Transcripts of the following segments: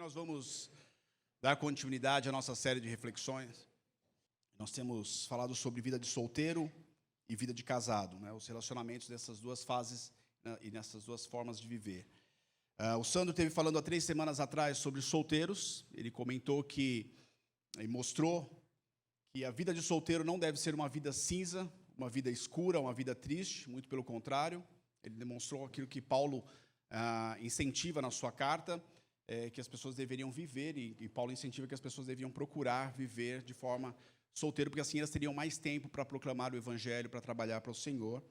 nós vamos dar continuidade à nossa série de reflexões. Nós temos falado sobre vida de solteiro e vida de casado, né? Os relacionamentos dessas duas fases, né, e nessas duas formas de viver. O Sandro esteve falando há 3 semanas atrás sobre solteiros. Ele comentou que, e mostrou que a vida de solteiro não deve ser uma vida cinza, uma vida escura, uma vida triste, muito pelo contrário. Ele demonstrou aquilo que Paulo incentiva na sua carta, que as pessoas deveriam viver, e Paulo incentiva que as pessoas deviam procurar viver de forma solteira, porque assim elas teriam mais tempo para proclamar o Evangelho, para trabalhar para o Senhor.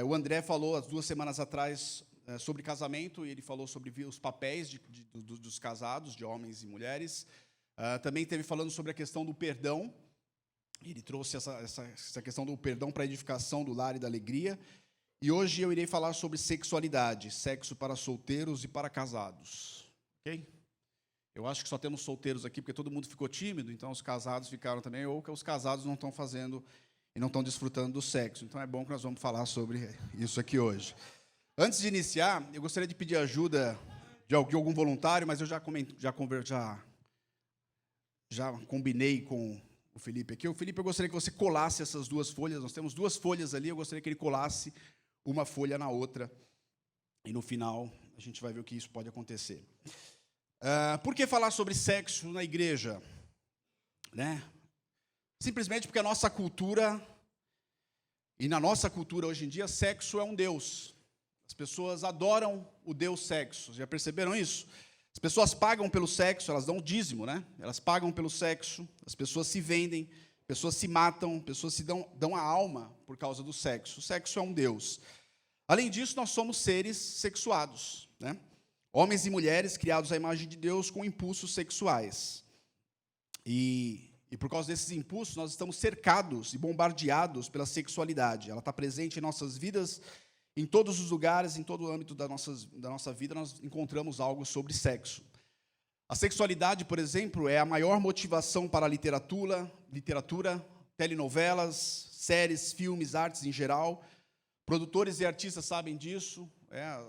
O André falou há 2 semanas atrás sobre casamento, e ele falou sobre os papéis dos casados, de homens e mulheres. Também esteve falando sobre a questão do perdão. Ele trouxe essa questão do perdão para a edificação do lar e da alegria. E hoje eu irei falar sobre sexualidade, sexo para solteiros e para casados. Ok? Eu acho que só temos solteiros aqui porque todo mundo ficou tímido, então os casados ficaram também, ou que os casados não estão fazendo e não estão desfrutando do sexo. Então é bom que nós vamos falar sobre isso aqui hoje. Antes de iniciar, eu gostaria de pedir ajuda de algum voluntário, mas eu já combinei com o Felipe aqui. O Felipe, eu gostaria que você colasse essas 2 folhas. Nós temos 2 folhas ali, eu gostaria que ele colasse uma folha na outra. E no final, a gente vai ver o que isso pode acontecer. Por que falar sobre sexo na igreja? Né? Simplesmente porque a nossa cultura, e na nossa cultura hoje em dia, sexo é um Deus. As pessoas adoram o Deus sexo. Já perceberam isso? As pessoas pagam pelo sexo, elas dão dízimo, né? Elas pagam pelo sexo, as pessoas se vendem, pessoas se matam, pessoas se dão a alma por causa do sexo. O sexo é um Deus. Além disso, nós somos seres sexuados, né? Homens e mulheres criados à imagem de Deus com impulsos sexuais. E por causa desses impulsos, nós estamos cercados e bombardeados pela sexualidade. Ela está presente em nossas vidas, em todos os lugares, em todo o âmbito da nossa vida, nós encontramos algo sobre sexo. A sexualidade, por exemplo, é a maior motivação para a literatura, telenovelas, séries, filmes, artes em geral. Produtores e artistas sabem disso.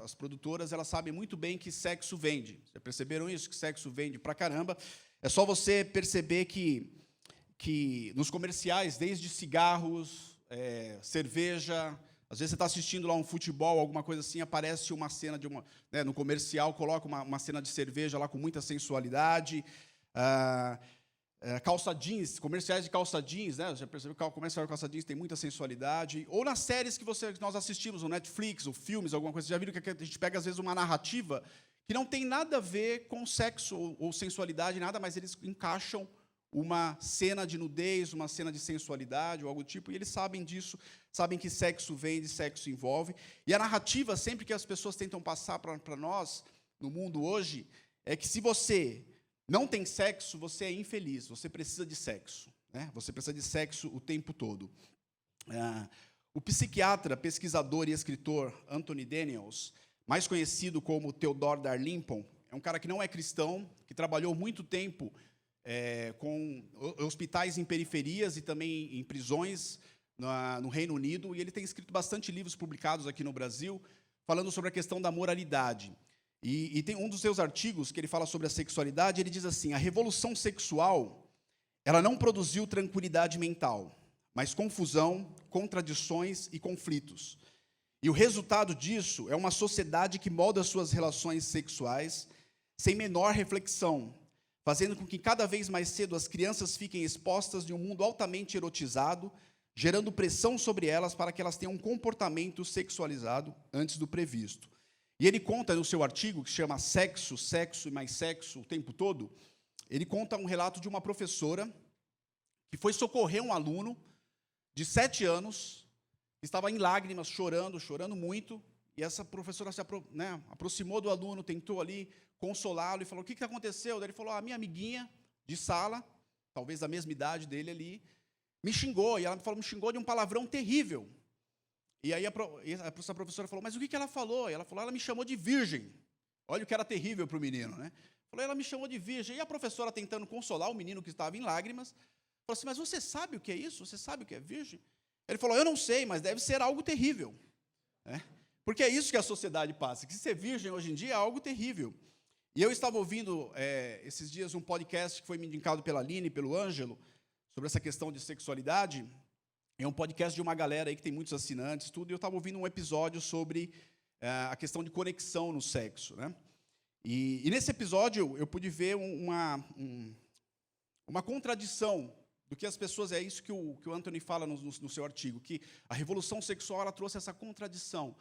As produtoras, elas sabem muito bem que sexo vende. Já perceberam isso? Que sexo vende pra caramba. É só você perceber que nos comerciais, desde cigarros, cerveja, às vezes você está assistindo lá um futebol, alguma coisa assim, aparece uma cena no comercial, coloca uma cena de cerveja lá com muita sensualidade. Calça jeans, comerciais de calça jeans, né? Já percebeu que o comercial de calça jeans tem muita sensualidade. Ou nas séries que nós assistimos no Netflix, ou filmes, alguma coisa. Você já viram que a gente pega, às vezes, uma narrativa que não tem nada a ver com sexo ou sensualidade, nada, mas eles encaixam uma cena de nudez, uma cena de sensualidade ou algo do tipo, e eles sabem disso, sabem que sexo vende, sexo envolve. E a narrativa, sempre que as pessoas tentam passar para nós, no mundo hoje, é que se você não tem sexo, você é infeliz, você precisa de sexo, né? Você precisa de sexo o tempo todo. O psiquiatra, pesquisador e escritor Anthony Daniels, mais conhecido como Theodore Darlimpon, é um cara que não é cristão, que trabalhou muito tempo com hospitais em periferias e também em prisões no Reino Unido, e ele tem escrito bastante livros publicados aqui no Brasil, falando sobre a questão da moralidade. E tem um dos seus artigos que ele fala sobre a sexualidade, ele diz assim: a revolução sexual, ela não produziu tranquilidade mental, mas confusão, contradições e conflitos. E o resultado disso é uma sociedade que molda suas relações sexuais sem menor reflexão, fazendo com que cada vez mais cedo as crianças fiquem expostas de um mundo altamente erotizado, gerando pressão sobre elas para que elas tenham um comportamento sexualizado antes do previsto. E ele conta no seu artigo, que se chama Sexo, Sexo e Mais Sexo o Tempo Todo, ele conta um relato de uma professora que foi socorrer um aluno de 7 anos, que estava em lágrimas, chorando muito, e essa professora se aproximou do aluno, tentou ali consolá-lo e falou: o que aconteceu? Daí ele falou: a minha amiguinha de sala, talvez da mesma idade dele ali, me xingou, e ela me xingou de um palavrão terrível. E aí essa professora falou: mas o que ela falou? E ela falou: ela me chamou de virgem. Olha o que era terrível para o menino, né? Falou: ela me chamou de virgem. E a professora, tentando consolar o menino que estava em lágrimas, falou assim: mas você sabe o que é isso? Você sabe o que é virgem? Ele falou: eu não sei, mas deve ser algo terrível. Porque é isso que a sociedade passa, que ser virgem hoje em dia é algo terrível. E eu estava ouvindo, esses dias, um podcast que foi me indicado pela Aline e pelo Ângelo, sobre essa questão de sexualidade. É um podcast de uma galera aí que tem muitos assinantes, tudo, e eu estava ouvindo um episódio sobre a questão de conexão no sexo, né? E nesse episódio eu pude ver uma contradição do que as pessoas, é isso que o Anthony fala no seu artigo, que a revolução sexual ela trouxe essa contradição.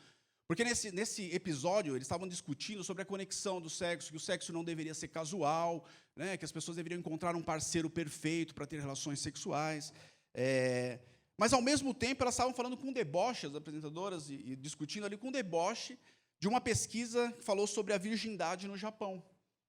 Porque nesse episódio eles estavam discutindo sobre a conexão do sexo, que o sexo não deveria ser casual, né, que as pessoas deveriam encontrar um parceiro perfeito para ter relações sexuais. Mas, ao mesmo tempo, elas estavam falando com deboche, as apresentadoras, e discutindo ali com deboche, de uma pesquisa que falou sobre a virgindade no Japão,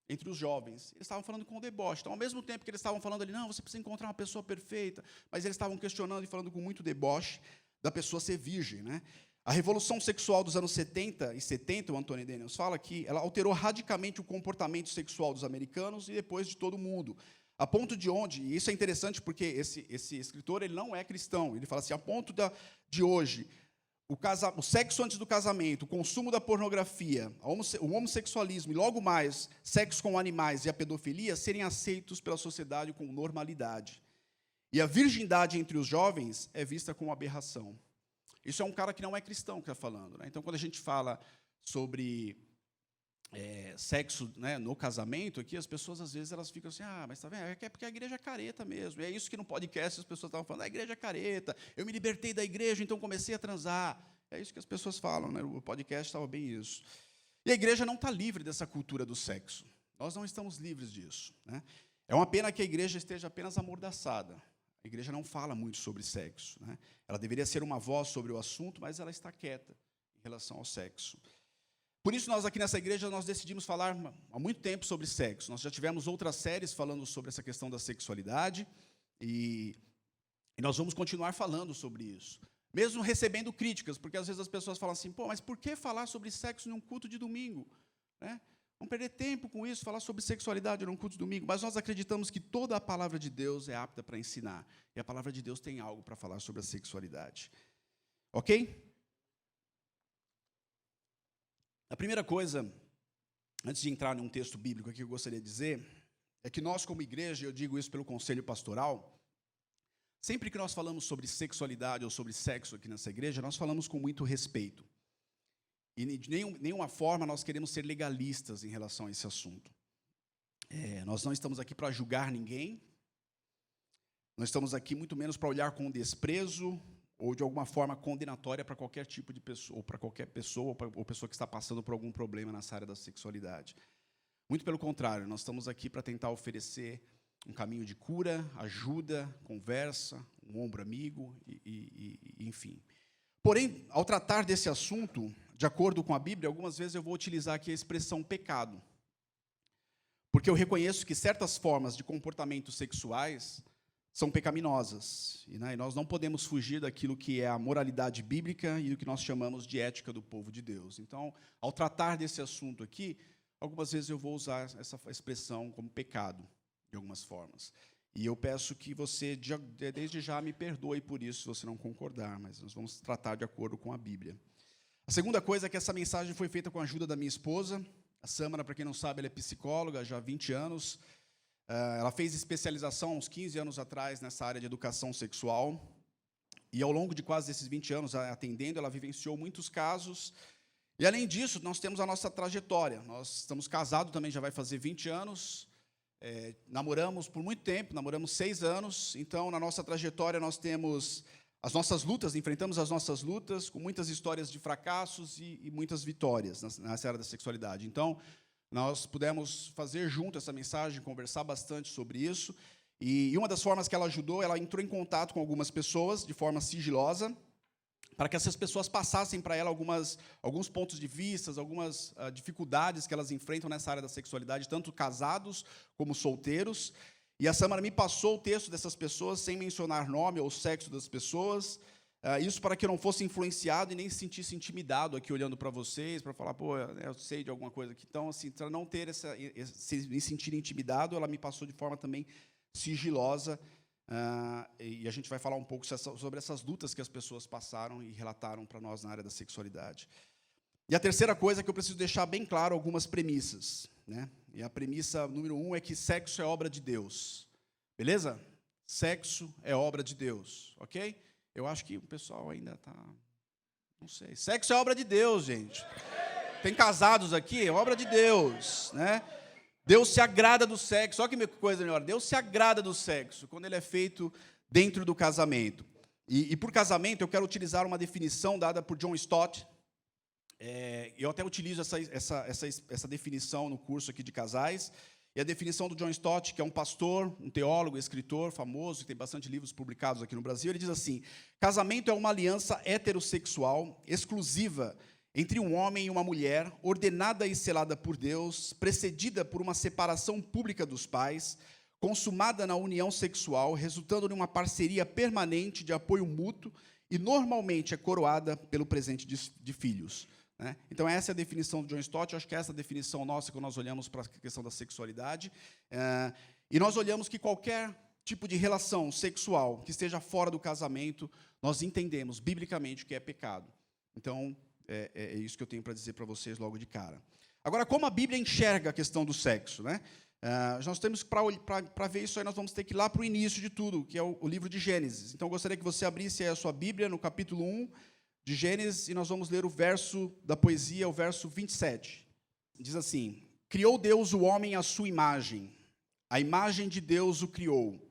entre os jovens. Eles estavam falando com deboche. Então, ao mesmo tempo que eles estavam falando ali, não, você precisa encontrar uma pessoa perfeita, mas eles estavam questionando e falando com muito deboche da pessoa ser virgem, né? A revolução sexual dos anos 70 e 70, o Anthony Daniels fala que ela alterou radicalmente o comportamento sexual dos americanos e depois de todo mundo. A ponto de onde, e isso é interessante porque esse escritor ele não é cristão, ele fala assim, a ponto de hoje, o sexo antes do casamento, o consumo da pornografia, o homossexualismo e logo mais sexo com animais e a pedofilia serem aceitos pela sociedade com normalidade. E a virgindade entre os jovens é vista como aberração. Isso é um cara que não é cristão que está falando, né? Então, quando a gente fala sobre sexo, né, no casamento, aqui as pessoas, às vezes, elas ficam assim, mas está vendo? É porque a igreja é careta mesmo. E é isso que no podcast as pessoas estavam falando, a igreja é careta, eu me libertei da igreja, então comecei a transar. É isso que as pessoas falam, né? O podcast estava bem isso. E a igreja não está livre dessa cultura do sexo. Nós não estamos livres disso, né? É uma pena que a igreja esteja apenas amordaçada. A igreja não fala muito sobre sexo, né? Ela deveria ser uma voz sobre o assunto, mas ela está quieta em relação ao sexo. Por isso, nós aqui nessa igreja, nós decidimos falar há muito tempo sobre sexo. Nós já tivemos outras séries falando sobre essa questão da sexualidade, e nós vamos continuar falando sobre isso. Mesmo recebendo críticas, porque às vezes as pessoas falam assim, mas por que falar sobre sexo num culto de domingo? Né? Vamos perder tempo com isso, falar sobre sexualidade num culto de domingo. Mas nós acreditamos que toda a palavra de Deus é apta para ensinar. E a palavra de Deus tem algo para falar sobre a sexualidade. Ok? A primeira coisa, antes de entrar num texto bíblico aqui, que eu gostaria de dizer, é que nós, como igreja, eu digo isso pelo conselho pastoral, sempre que nós falamos sobre sexualidade ou sobre sexo aqui nessa igreja, nós falamos com muito respeito. E de nenhuma forma nós queremos ser legalistas em relação a esse assunto. Nós não estamos aqui para julgar ninguém, nós estamos aqui muito menos para olhar com desprezo ou de alguma forma condenatória para qualquer tipo de pessoa, ou para qualquer pessoa, ou pessoa que está passando por algum problema nessa área da sexualidade. Muito pelo contrário, nós estamos aqui para tentar oferecer um caminho de cura, ajuda, conversa, um ombro amigo, enfim. Porém, ao tratar desse assunto, de acordo com a Bíblia, algumas vezes eu vou utilizar aqui a expressão pecado. Porque eu reconheço que certas formas de comportamentos sexuais são pecaminosas. E nós não podemos fugir daquilo que é a moralidade bíblica e do que nós chamamos de ética do povo de Deus. Então, ao tratar desse assunto aqui, algumas vezes eu vou usar essa expressão como pecado, de algumas formas. E eu peço que você, desde já, me perdoe por isso, se você não concordar, mas nós vamos tratar de acordo com a Bíblia. A segunda coisa é que essa mensagem foi feita com a ajuda da minha esposa. A Samara, para quem não sabe, ela é psicóloga já há 20 anos. Ela fez especialização uns 15 anos atrás nessa área de educação sexual. E ao longo de quase esses 20 anos atendendo, ela vivenciou muitos casos. E, além disso, nós temos a nossa trajetória. Nós estamos casados também, já vai fazer 20 anos. Namoramos por muito tempo, namoramos 6 anos. Então, na nossa trajetória, nós temos as nossas lutas, enfrentamos as nossas lutas, com muitas histórias de fracassos e muitas vitórias nessa área da sexualidade. Então, nós pudemos fazer junto essa mensagem, conversar bastante sobre isso. E uma das formas que ela ajudou, ela entrou em contato com algumas pessoas, de forma sigilosa, para que essas pessoas passassem para ela alguns pontos de vista, algumas dificuldades que elas enfrentam nessa área da sexualidade, tanto casados como solteiros. E a Samara me passou o texto dessas pessoas, sem mencionar nome ou sexo das pessoas, isso para que eu não fosse influenciado e nem se sentisse intimidado aqui olhando para vocês, para falar, eu sei de alguma coisa aqui. Então, assim, para não ter me sentir intimidado, ela me passou de forma também sigilosa, e a gente vai falar um pouco sobre essas lutas que as pessoas passaram e relataram para nós na área da sexualidade. E a terceira coisa é que eu preciso deixar bem claro algumas premissas, né? E a premissa número 1 é que sexo é obra de Deus. Beleza? Sexo é obra de Deus, ok? Eu acho que o pessoal ainda está... Não sei. Sexo é obra de Deus, gente. Tem casados aqui, é obra de Deus, né? Deus se agrada do sexo. Olha que coisa melhor. Deus se agrada do sexo quando ele é feito dentro do casamento. E por casamento, eu quero utilizar uma definição dada por John Stott. Eu até utilizo essa definição no curso aqui de casais. E a definição do John Stott, que é um pastor, um teólogo, escritor famoso, que tem bastante livros publicados aqui no Brasil, ele diz assim: casamento é uma aliança heterossexual, exclusiva, entre um homem e uma mulher, ordenada e selada por Deus, precedida por uma separação pública dos pais, consumada na união sexual, resultando em uma parceria permanente de apoio mútuo e normalmente é coroada pelo presente de filhos. Né? Então, essa é a definição do John Stott. Eu acho que é essa a definição nossa quando nós olhamos para a questão da sexualidade. E nós olhamos que qualquer tipo de relação sexual que esteja fora do casamento, nós entendemos biblicamente o que é pecado. Então, é isso que eu tenho para dizer para vocês logo de cara. Agora, como a Bíblia enxerga a questão do sexo? Né? Nós temos, para ver isso aí, nós vamos ter que ir lá para o início de tudo, que é o livro de Gênesis. Então, eu gostaria que você abrisse aí a sua Bíblia no capítulo 1, de Gênesis, e nós vamos ler o verso da poesia, o verso 27. Diz assim: criou Deus o homem à sua imagem, a imagem de Deus o criou,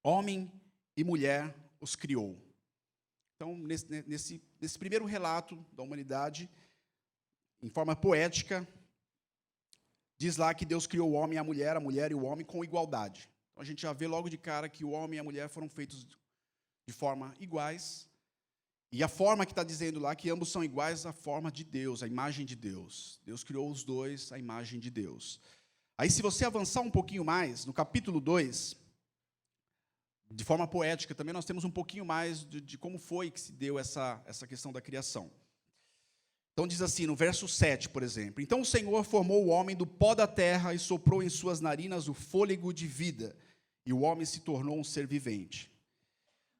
homem e mulher os criou. Então, nesse primeiro relato da humanidade, em forma poética, diz lá que Deus criou o homem e a mulher e o homem com igualdade. Então, a gente já vê logo de cara que o homem e a mulher foram feitos de forma iguais. E a forma que está dizendo lá, que ambos são iguais à forma de Deus, à imagem de Deus. Deus criou os dois à imagem de Deus. Aí, se você avançar um pouquinho mais, no capítulo 2, de forma poética também, nós temos um pouquinho mais de como foi que se deu essa questão da criação. Então, diz assim, no verso 7, por exemplo: então o Senhor formou o homem do pó da terra e soprou em suas narinas o fôlego de vida, e o homem se tornou um ser vivente.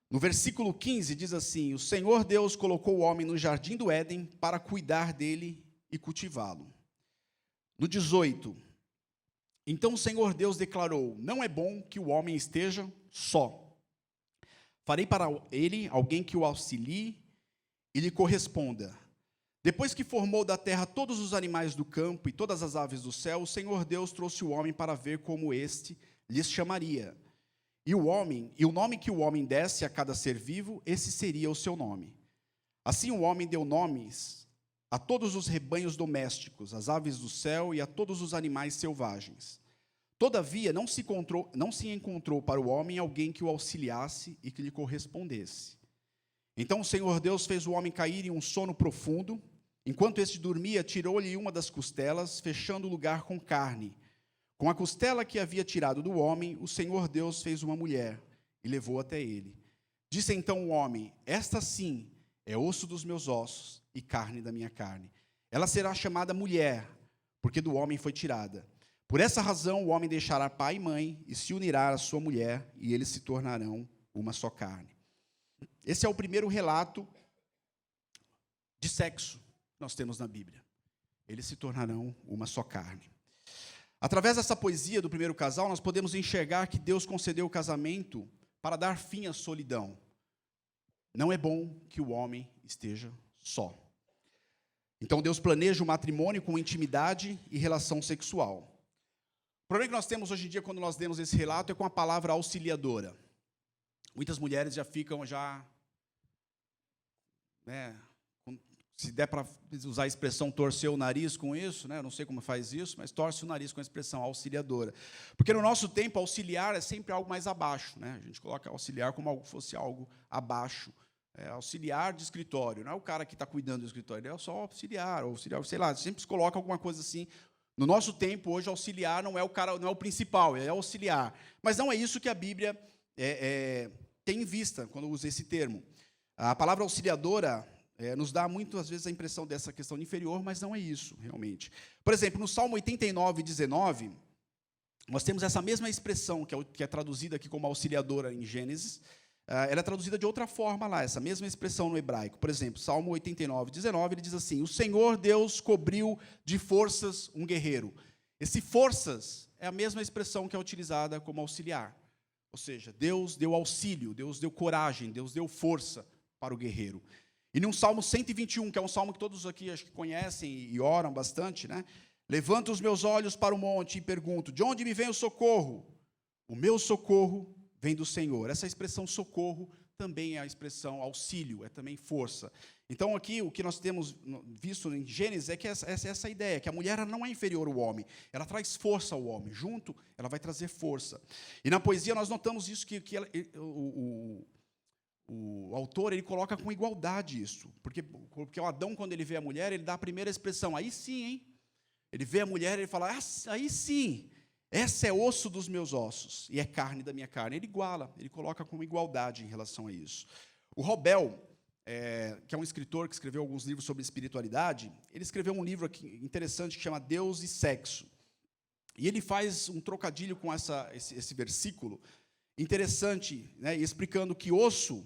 No versículo 15 diz assim: o Senhor Deus colocou o homem no jardim do Éden para cuidar dele e cultivá-lo. No 18, então o Senhor Deus declarou: não é bom que o homem esteja só. Farei para ele alguém que o auxilie e lhe corresponda. Depois que formou da terra todos os animais do campo e todas as aves do céu, o Senhor Deus trouxe o homem para ver como este lhes chamaria. E o nome que o homem desse a cada ser vivo, esse seria o seu nome. Assim o homem deu nomes a todos os rebanhos domésticos, às aves do céu e a todos os animais selvagens. Todavia, não se encontrou para o homem alguém que o auxiliasse e que lhe correspondesse. Então o Senhor Deus fez o homem cair em um sono profundo. Enquanto este dormia, tirou-lhe uma das costelas, fechando o lugar com carne. Com a costela que havia tirado do homem, o Senhor Deus fez uma mulher e levou até ele. Disse então o homem: esta sim é osso dos meus ossos e carne da minha carne. Ela será chamada mulher, porque do homem foi tirada. Por essa razão o homem deixará pai e mãe e se unirá à sua mulher, e eles se tornarão uma só carne. Esse é o primeiro relato de sexo que nós temos na Bíblia. Eles se tornarão uma só carne. Através dessa poesia do primeiro casal, nós podemos enxergar que Deus concedeu o casamento para dar fim à solidão. Não é bom que o homem esteja só. Então, Deus planeja o matrimônio com intimidade e relação sexual. O problema que nós temos hoje em dia, quando nós lemos esse relato, é com a palavra auxiliadora. Muitas mulheres já ficam, se der para usar a expressão torcer o nariz com isso, né? Eu não sei como faz isso, mas torce o nariz com a expressão auxiliadora. Porque no nosso tempo, auxiliar é sempre algo mais abaixo, né? A gente coloca auxiliar como algo fosse algo abaixo. Auxiliar de escritório, não é o cara que está cuidando do escritório, ele é só auxiliar, sei lá, sempre se coloca alguma coisa assim. No nosso tempo, hoje, auxiliar não é o cara, não é o principal, é auxiliar. Mas não é isso que a Bíblia tem em vista quando usa esse termo. A palavra auxiliadora nos dá muitas vezes a impressão dessa questão inferior, mas não é isso, realmente. Por exemplo, no Salmo 89, 19, nós temos essa mesma expressão, que é traduzida aqui como auxiliadora em Gênesis, ela é traduzida de outra forma lá, essa mesma expressão no hebraico. Por exemplo, Salmo 89, 19, ele diz assim: o Senhor Deus cobriu de forças um guerreiro. Esse forças é a mesma expressão que é utilizada como auxiliar. Ou seja, Deus deu auxílio, Deus deu coragem, Deus deu força para o guerreiro. E num Salmo 121, que é um salmo que todos aqui acho que conhecem e oram bastante, né? Levanto os meus olhos para o monte e pergunto: de onde me vem o socorro? O meu socorro vem do Senhor. Essa expressão socorro também é a expressão auxílio, é também força. Então aqui o que nós temos visto em Gênesis é que essa ideia, que a mulher não é inferior ao homem, ela traz força ao homem, junto ela vai trazer força. E na poesia nós notamos isso, o autor ele coloca com igualdade isso, porque o Adão, quando ele vê a mulher, ele dá a primeira expressão: aí sim, hein? Ele vê a mulher e ele fala: aí sim, essa é osso dos meus ossos e é carne da minha carne. Ele iguala, ele coloca como igualdade em relação a isso. O Robel, que é um escritor que escreveu alguns livros sobre espiritualidade, ele escreveu um livro aqui interessante que chama Deus e Sexo. E ele faz um trocadilho com esse versículo interessante, né, explicando que osso,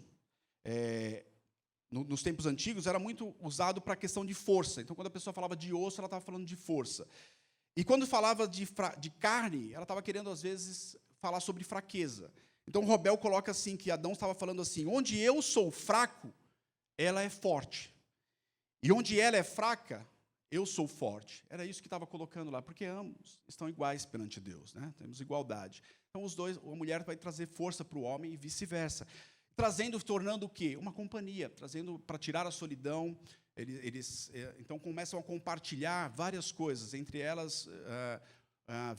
nos tempos antigos, era muito usado para a questão de força. Então, quando a pessoa falava de osso, ela estava falando de força. E quando falava de carne, ela estava querendo, às vezes, falar sobre fraqueza. Então, Robel coloca assim, que Adão estava falando assim: onde eu sou fraco, ela é forte. E onde ela é fraca, eu sou forte. Era isso que estava colocando lá, porque ambos estão iguais perante Deus, né? Temos igualdade. Então, os dois, a mulher vai trazer força para o homem e vice-versa. Tornando o quê? Uma companhia, trazendo para tirar a solidão. Eles então começam a compartilhar várias coisas, entre elas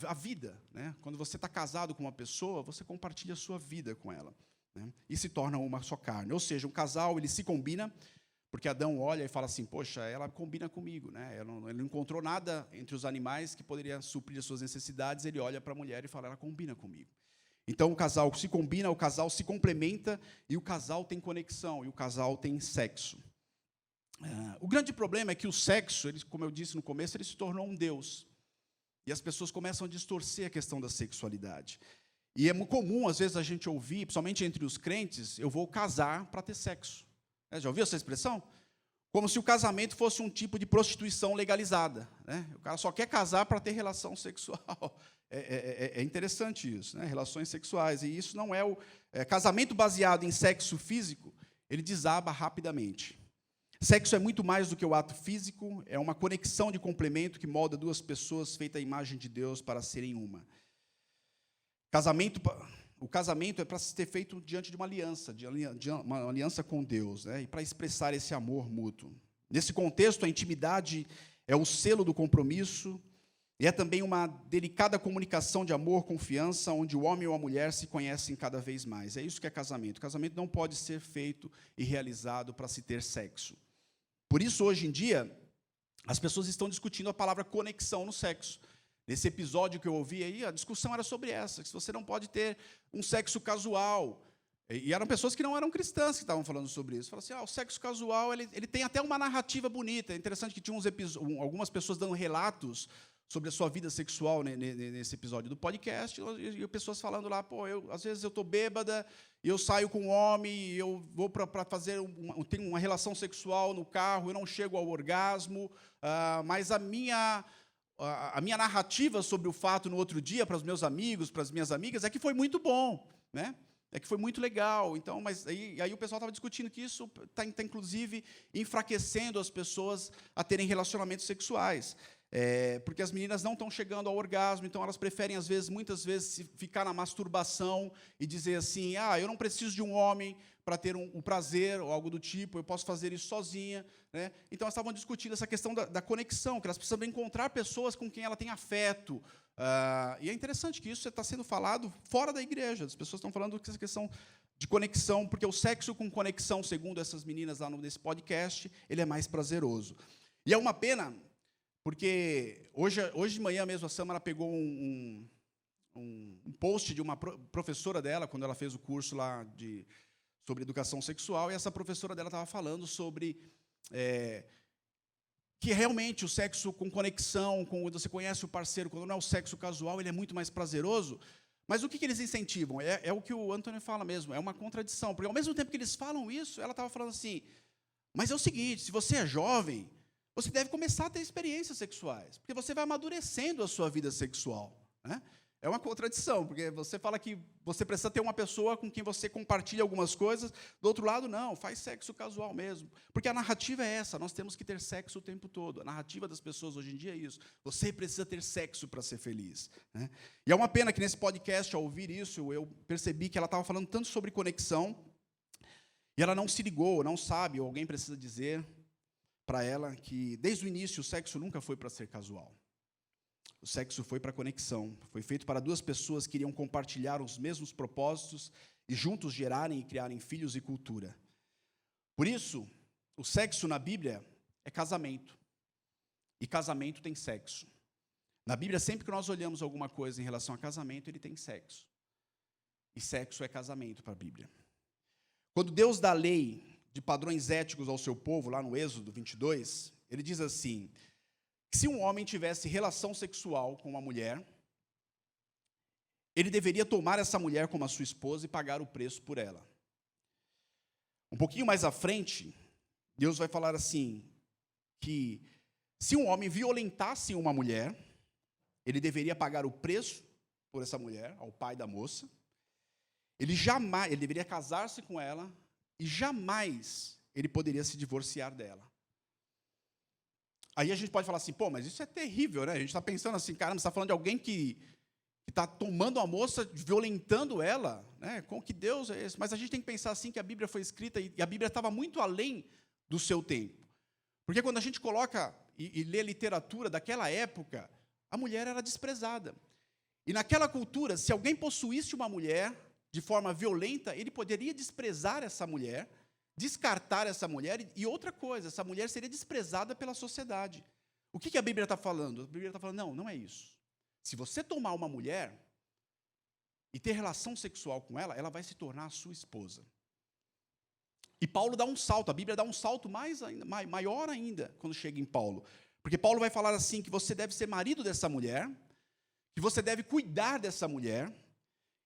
a vida, né? Quando você está casado com uma pessoa, você compartilha a sua vida com ela, né? E se torna uma só carne. Ou seja, um casal ele se combina, porque Adão olha e fala assim: poxa, ela combina comigo, né? Ele não encontrou nada entre os animais que poderia suprir as suas necessidades. Ele olha para a mulher e fala: ela combina comigo. Então, o casal se combina, o casal se complementa, e o casal tem conexão, e o casal tem sexo. O grande problema é que o sexo, como eu disse no começo, ele se tornou um Deus. E as pessoas começam a distorcer a questão da sexualidade. E é muito comum, às vezes, a gente ouvir, principalmente entre os crentes: eu vou casar para ter sexo. Já ouviu essa expressão? Como se o casamento fosse um tipo de prostituição legalizada, né? O cara só quer casar para ter relação sexual. É interessante isso, né? Relações sexuais. E isso não é o casamento baseado em sexo físico, ele desaba rapidamente. Sexo é muito mais do que o ato físico, é uma conexão de complemento que molda duas pessoas feitas à imagem de Deus para serem uma. O casamento é para se ter feito diante de uma aliança, uma aliança com Deus, né? E para expressar esse amor mútuo. Nesse contexto, a intimidade é o selo do compromisso, e é também uma delicada comunicação de amor, confiança, onde o homem ou a mulher se conhecem cada vez mais. É isso que é casamento. O casamento não pode ser feito e realizado para se ter sexo. Por isso, hoje em dia, as pessoas estão discutindo a palavra conexão no sexo. Nesse episódio que eu ouvi aí, a discussão era sobre essa, que você não pode ter um sexo casual. E eram pessoas que não eram cristãs que estavam falando sobre isso. Falaram assim: o sexo casual ele tem até uma narrativa bonita. É interessante que tinha algumas pessoas dando relatos sobre a sua vida sexual nesse episódio do podcast, e pessoas falando lá: às vezes eu estou bêbada, e eu saio com um homem, e eu vou para fazer tenho uma relação sexual no carro, eu não chego ao orgasmo, mas a minha narrativa sobre o fato no outro dia, para os meus amigos, para as minhas amigas, é que foi muito bom, né? É que foi muito legal. Então, mas aí o pessoal estava discutindo que isso está, inclusive, enfraquecendo as pessoas a terem relacionamentos sexuais. Porque as meninas não estão chegando ao orgasmo, então elas preferem, muitas vezes, ficar na masturbação e dizer assim: eu não preciso de um homem para ter um prazer, ou algo do tipo, eu posso fazer isso sozinha, né? Então, elas estavam discutindo essa questão da conexão, que elas precisam encontrar pessoas com quem ela tem afeto. E é interessante que isso está sendo falado fora da igreja. As pessoas estão falando dessa questão de conexão, porque o sexo com conexão, segundo essas meninas lá nesse podcast, ele é mais prazeroso. E é uma pena, porque hoje de manhã mesmo a Samara pegou um post de uma professora dela, quando ela fez o curso lá sobre educação sexual, e essa professora dela estava falando sobre que realmente o sexo com conexão, quando você conhece o parceiro, quando não é o sexo casual, ele é muito mais prazeroso, Mas o que eles incentivam? É o que o Antônio fala mesmo, é uma contradição. Porque ao mesmo tempo que eles falam isso, ela estava falando assim, mas é o seguinte, se você é jovem, você deve começar a ter experiências sexuais, porque você vai amadurecendo a sua vida sexual, né? É uma contradição, porque você fala que você precisa ter uma pessoa com quem você compartilha algumas coisas, do outro lado, não, faz sexo casual mesmo. Porque a narrativa é essa, nós temos que ter sexo o tempo todo. A narrativa das pessoas hoje em dia é isso. Você precisa ter sexo para ser feliz, né? E é uma pena que nesse podcast, ao ouvir isso, eu percebi que ela estava falando tanto sobre conexão, e ela não se ligou, não sabe, ou alguém precisa dizer para ela que, desde o início, o sexo nunca foi para ser casual. O sexo foi para conexão, foi feito para duas pessoas que iriam compartilhar os mesmos propósitos e juntos gerarem e criarem filhos e cultura. Por isso, o sexo na Bíblia é casamento. E casamento tem sexo. Na Bíblia, sempre que nós olhamos alguma coisa em relação a casamento, ele tem sexo. E sexo é casamento para a Bíblia. Quando Deus dá a lei de padrões éticos ao seu povo, lá no Êxodo 22, ele diz assim, que se um homem tivesse relação sexual com uma mulher, ele deveria tomar essa mulher como a sua esposa e pagar o preço por ela. Um pouquinho mais à frente, Deus vai falar assim, que se um homem violentasse uma mulher, ele deveria pagar o preço por essa mulher, ao pai da moça. Ele deveria casar-se com ela e jamais ele poderia se divorciar dela. Aí a gente pode falar assim, pô, mas isso é terrível, né? A gente está pensando assim, caramba, você está falando de alguém que está tomando a moça, violentando ela, né? Com que Deus é esse? Mas a gente tem que pensar assim que a Bíblia foi escrita e a Bíblia estava muito além do seu tempo. Porque quando a gente coloca e lê literatura daquela época, a mulher era desprezada. E naquela cultura, se alguém possuísse uma mulher de forma violenta, ele poderia desprezar essa mulher, descartar essa mulher, e outra coisa, essa mulher seria desprezada pela sociedade. O que a Bíblia está falando? A Bíblia está falando, não é isso. Se você tomar uma mulher e ter relação sexual com ela, ela vai se tornar a sua esposa. E Paulo dá um salto, a Bíblia dá um salto maior ainda, quando chega em Paulo. Porque Paulo vai falar assim, que você deve ser marido dessa mulher, que você deve cuidar dessa mulher,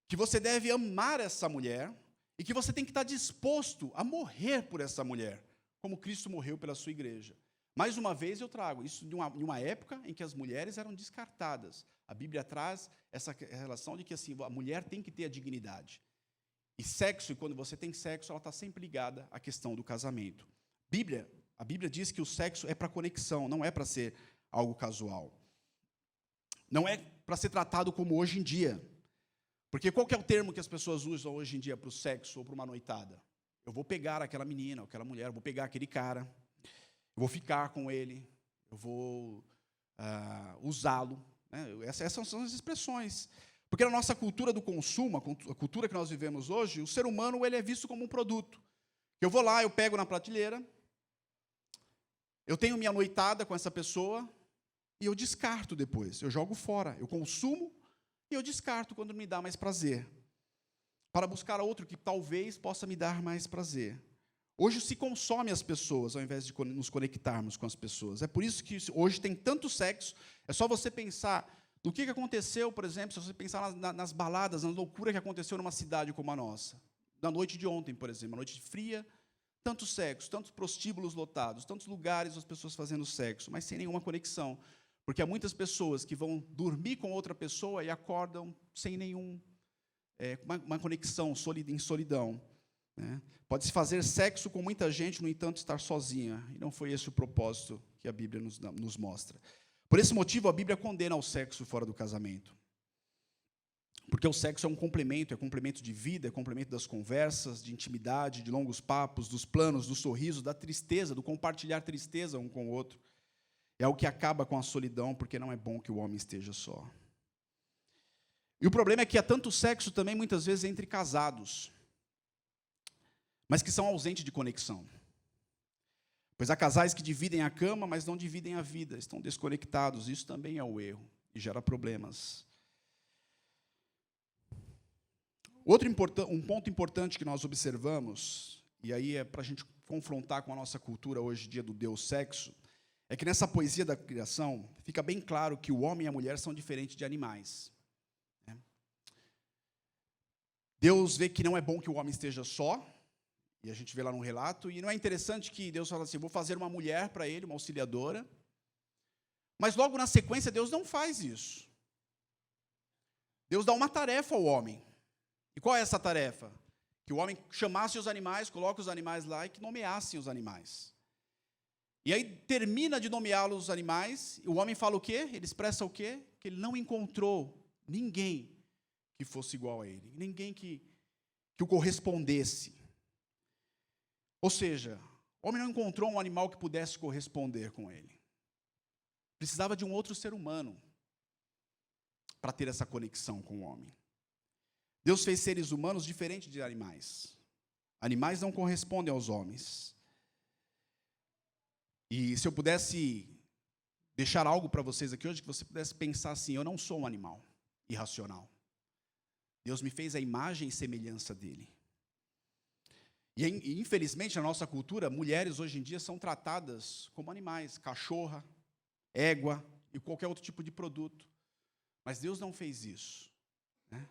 que você deve amar essa mulher, e que você tem que estar disposto a morrer por essa mulher, como Cristo morreu pela sua igreja. Mais uma vez eu trago isso de uma época em que as mulheres eram descartadas. A Bíblia traz essa relação de que assim, a mulher tem que ter a dignidade. E sexo, e quando você tem sexo, ela está sempre ligada à questão do casamento. A Bíblia diz que o sexo é para conexão, não é para ser algo casual. Não é para ser tratado como hoje em dia. Porque qual que é o termo que as pessoas usam hoje em dia para o sexo ou para uma noitada? Eu vou pegar aquela menina, aquela mulher, eu vou pegar aquele cara, eu vou ficar com ele, eu vou usá-lo, né? Essas são as expressões. Porque na nossa cultura do consumo, a cultura que nós vivemos hoje, o ser humano ele é visto como um produto. Eu vou lá, eu pego na prateleira, eu tenho minha noitada com essa pessoa e eu descarto depois, eu jogo fora, eu consumo e eu descarto quando me dá mais prazer, para buscar outro que talvez possa me dar mais prazer. Hoje se consome as pessoas, ao invés de nos conectarmos com as pessoas. É por isso que hoje tem tanto sexo, é só você pensar no que aconteceu, por exemplo, se você pensar nas baladas, na loucura que aconteceu numa cidade como a nossa. Na noite de ontem, por exemplo, uma noite fria, tanto sexo, tantos prostíbulos lotados, tantos lugares as pessoas fazendo sexo, mas sem nenhuma conexão. Porque há muitas pessoas que vão dormir com outra pessoa e acordam sem uma conexão, em solidão, né? Pode-se fazer sexo com muita gente, no entanto, estar sozinha. E não foi esse o propósito que a Bíblia nos mostra. Por esse motivo, a Bíblia condena o sexo fora do casamento. Porque o sexo é complemento de vida, é complemento das conversas, de intimidade, de longos papos, dos planos, do sorriso, da tristeza, do compartilhar tristeza um com o outro. É o que acaba com a solidão, porque não é bom que o homem esteja só. E o problema é que há tanto sexo também, muitas vezes, entre casados, mas que são ausentes de conexão. Pois há casais que dividem a cama, mas não dividem a vida, estão desconectados. Isso também é o erro e gera problemas. Um ponto importante que nós observamos, e aí é para a gente confrontar com a nossa cultura hoje em dia do Deus sexo, é que nessa poesia da criação fica bem claro que o homem e a mulher são diferentes de animais, né? Deus vê que não é bom que o homem esteja só, e a gente vê lá no relato, e não é interessante que Deus fala assim, vou fazer uma mulher para ele, uma auxiliadora, mas logo na sequência Deus não faz isso. Deus dá uma tarefa ao homem. E qual é essa tarefa? Que o homem chamasse os animais, coloque os animais lá e que nomeassem os animais. E aí termina de nomeá-los os animais, e o homem fala o quê? Ele expressa o quê? Que ele não encontrou ninguém que fosse igual a ele, ninguém que o correspondesse. Ou seja, o homem não encontrou um animal que pudesse corresponder com ele. Precisava de um outro ser humano para ter essa conexão com o homem. Deus fez seres humanos diferentes de animais. Animais não correspondem aos homens. E se eu pudesse deixar algo para vocês aqui hoje, que você pudesse pensar assim, eu não sou um animal irracional. Deus me fez a imagem e semelhança dele. E infelizmente, na nossa cultura, mulheres hoje em dia são tratadas como animais, cachorra, égua e qualquer outro tipo de produto. Mas Deus não fez isso, né?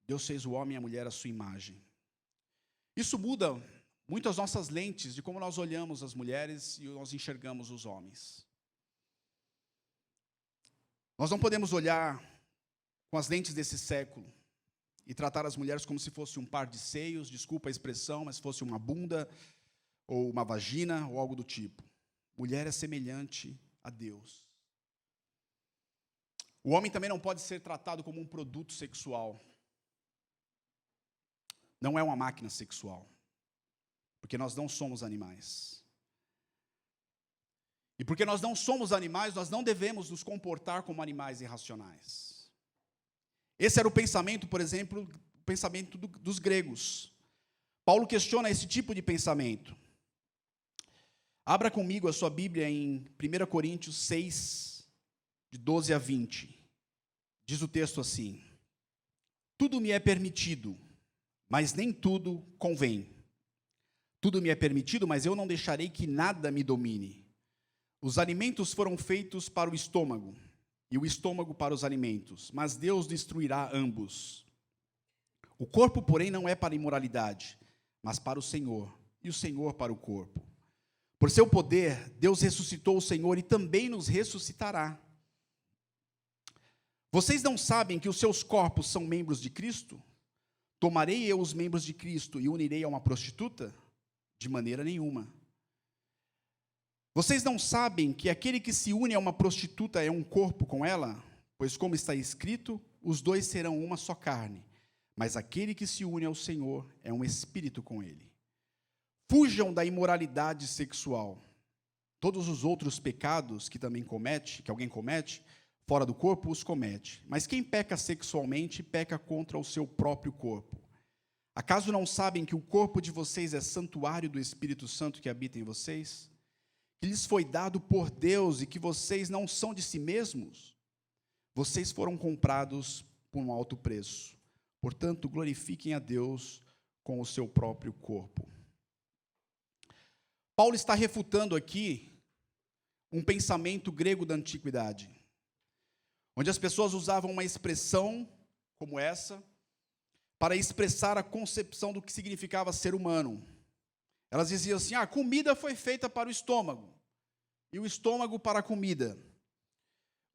Deus fez o homem e a mulher à sua imagem. Isso muda muito as nossas lentes de como nós olhamos as mulheres e nós enxergamos os homens. Nós não podemos olhar com as lentes desse século e tratar as mulheres como se fosse um par de seios, desculpa a expressão, mas fosse uma bunda ou uma vagina ou algo do tipo. Mulher é semelhante a Deus. O homem também não pode ser tratado como um produto sexual. Não é uma máquina sexual, porque nós não somos animais. E porque nós não somos animais, nós não devemos nos comportar como animais irracionais. Esse era o pensamento, por exemplo, o pensamento dos gregos. Paulo questiona esse tipo de pensamento. Abra comigo a sua Bíblia em 1 Coríntios 6, de 12 a 20. Diz o texto assim: tudo me é permitido, mas nem tudo convém. Tudo me é permitido, mas eu não deixarei que nada me domine. Os alimentos foram feitos para o estômago, e o estômago para os alimentos, mas Deus destruirá ambos. O corpo, porém, não é para a imoralidade, mas para o Senhor, e o Senhor para o corpo. Por seu poder, Deus ressuscitou o Senhor e também nos ressuscitará. Vocês não sabem que os seus corpos são membros de Cristo? Tomarei eu os membros de Cristo e unirei a uma prostituta? De maneira nenhuma. Vocês não sabem que aquele que se une a uma prostituta é um corpo com ela? Pois como está escrito, os dois serão uma só carne. Mas aquele que se une ao Senhor é um espírito com ele. Fujam da imoralidade sexual. Todos os outros pecados que alguém comete, fora do corpo, os comete. Mas quem peca sexualmente, peca contra o seu próprio corpo. Acaso não sabem que o corpo de vocês é santuário do Espírito Santo que habita em vocês? Que lhes foi dado por Deus e que vocês não são de si mesmos? Vocês foram comprados por um alto preço. Portanto, glorifiquem a Deus com o seu próprio corpo. Paulo está refutando aqui um pensamento grego da antiguidade, onde as pessoas usavam uma expressão como essa para expressar a concepção do que significava ser humano. Elas diziam assim, a comida foi feita para o estômago, e o estômago para a comida.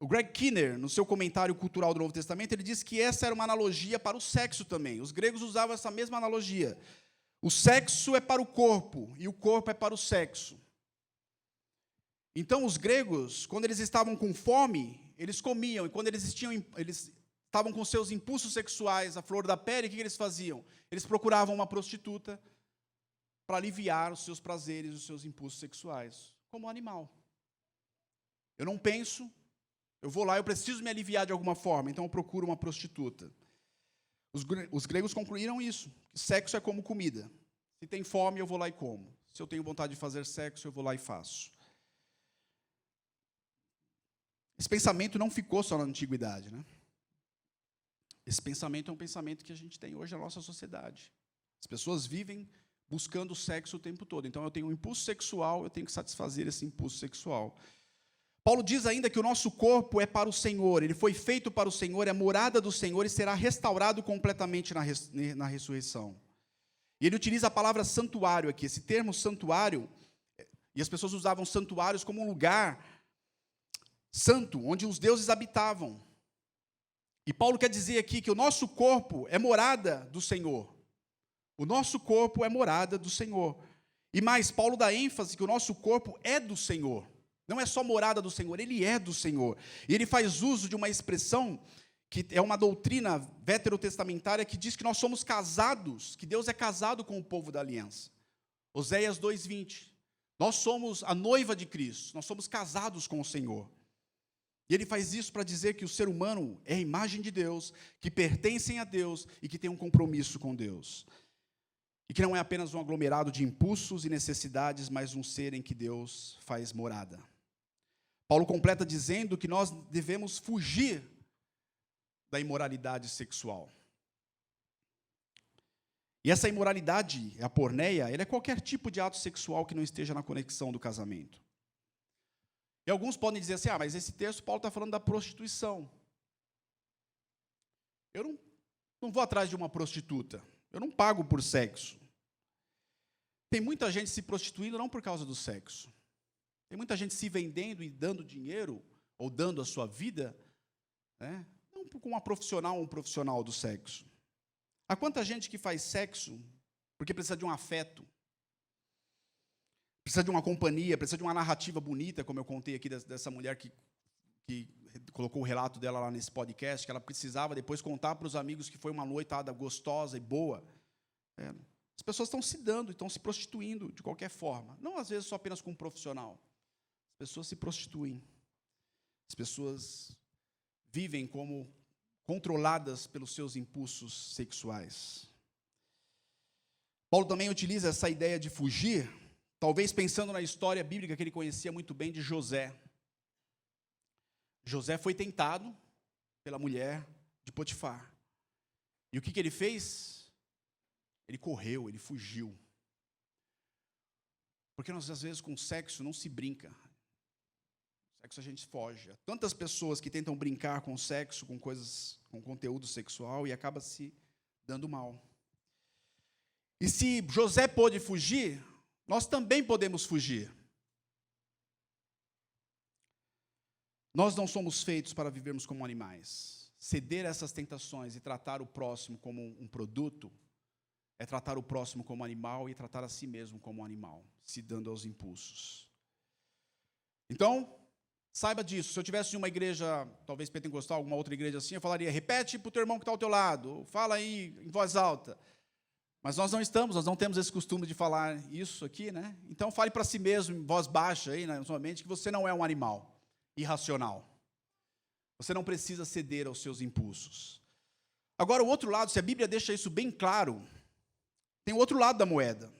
O Greg Kinnear, no seu comentário cultural do Novo Testamento, ele diz que essa era uma analogia para o sexo também. Os gregos usavam essa mesma analogia. O sexo é para o corpo, e o corpo é para o sexo. Então, os gregos, quando eles estavam com fome, eles comiam, e quando eles estavam com seus impulsos sexuais, a flor da pele, o que eles faziam? Eles procuravam uma prostituta para aliviar os seus prazeres, os seus impulsos sexuais, como um animal. Eu não penso, eu vou lá, eu preciso me aliviar de alguma forma, então eu procuro uma prostituta. Os gregos concluíram isso, que sexo é como comida. Se tem fome, eu vou lá e como. Se eu tenho vontade de fazer sexo, eu vou lá e faço. Esse pensamento não ficou só na antiguidade, né? Esse pensamento é um pensamento que a gente tem hoje na nossa sociedade. As pessoas vivem buscando sexo o tempo todo. Então, eu tenho um impulso sexual, eu tenho que satisfazer esse impulso sexual. Paulo diz ainda que o nosso corpo é para o Senhor, ele foi feito para o Senhor, é morada do Senhor e será restaurado completamente na ressurreição. E ele utiliza a palavra santuário aqui, esse termo santuário, e as pessoas usavam santuários como um lugar santo, onde os deuses habitavam. E Paulo quer dizer aqui que o nosso corpo é morada do Senhor. O nosso corpo é morada do Senhor. E mais, Paulo dá ênfase que o nosso corpo é do Senhor. Não é só morada do Senhor, ele é do Senhor. E ele faz uso de uma expressão que é uma doutrina veterotestamentária que diz que nós somos casados, que Deus é casado com o povo da aliança. Oséias 2:20. Nós somos a noiva de Cristo, nós somos casados com o Senhor. E ele faz isso para dizer que o ser humano é a imagem de Deus, que pertencem a Deus e que tem um compromisso com Deus. E que não é apenas um aglomerado de impulsos e necessidades, mas um ser em que Deus faz morada. Paulo completa dizendo que nós devemos fugir da imoralidade sexual. E essa imoralidade, a porneia, ela é qualquer tipo de ato sexual que não esteja na conexão do casamento. E alguns podem dizer assim, mas esse texto Paulo está falando da prostituição. Eu não vou atrás de uma prostituta, eu não pago por sexo. Tem muita gente se prostituindo não por causa do sexo. Tem muita gente se vendendo e dando dinheiro, ou dando a sua vida, né, não com uma profissional ou um profissional do sexo. Há quanta gente que faz sexo porque precisa de um afeto, precisa de uma companhia, precisa de uma narrativa bonita, como eu contei aqui dessa mulher que colocou o relato dela lá nesse podcast, que ela precisava depois contar para os amigos que foi uma noitada gostosa e boa. As pessoas estão se dando, estão se prostituindo de qualquer forma. Não, às vezes, só apenas com um profissional. As pessoas se prostituem. As pessoas vivem como controladas pelos seus impulsos sexuais. Paulo também utiliza essa ideia de fugir, talvez pensando na história bíblica que ele conhecia muito bem de José. José foi tentado pela mulher de Potifar. E o que ele fez? Ele correu, ele fugiu. Porque nós, às vezes, com sexo não se brinca. Sexo a gente foge. Há tantas pessoas que tentam brincar com sexo, com coisas, com conteúdo sexual, e acaba se dando mal. E se José pôde fugir, nós também podemos fugir. Nós não somos feitos para vivermos como animais. Ceder a essas tentações e tratar o próximo como um produto é tratar o próximo como animal e tratar a si mesmo como animal, se dando aos impulsos. Então, saiba disso. Se eu tivesse em uma igreja, talvez pentecostal, alguma outra igreja assim, eu falaria, repete para o teu irmão que está ao teu lado, fala aí em voz alta. Mas nós não temos esse costume de falar isso aqui, né? Então fale para si mesmo, em voz baixa, aí, na sua mente, que você não é um animal irracional. Você não precisa ceder aos seus impulsos. Agora, o outro lado, se a Bíblia deixa isso bem claro, tem o outro lado da moeda,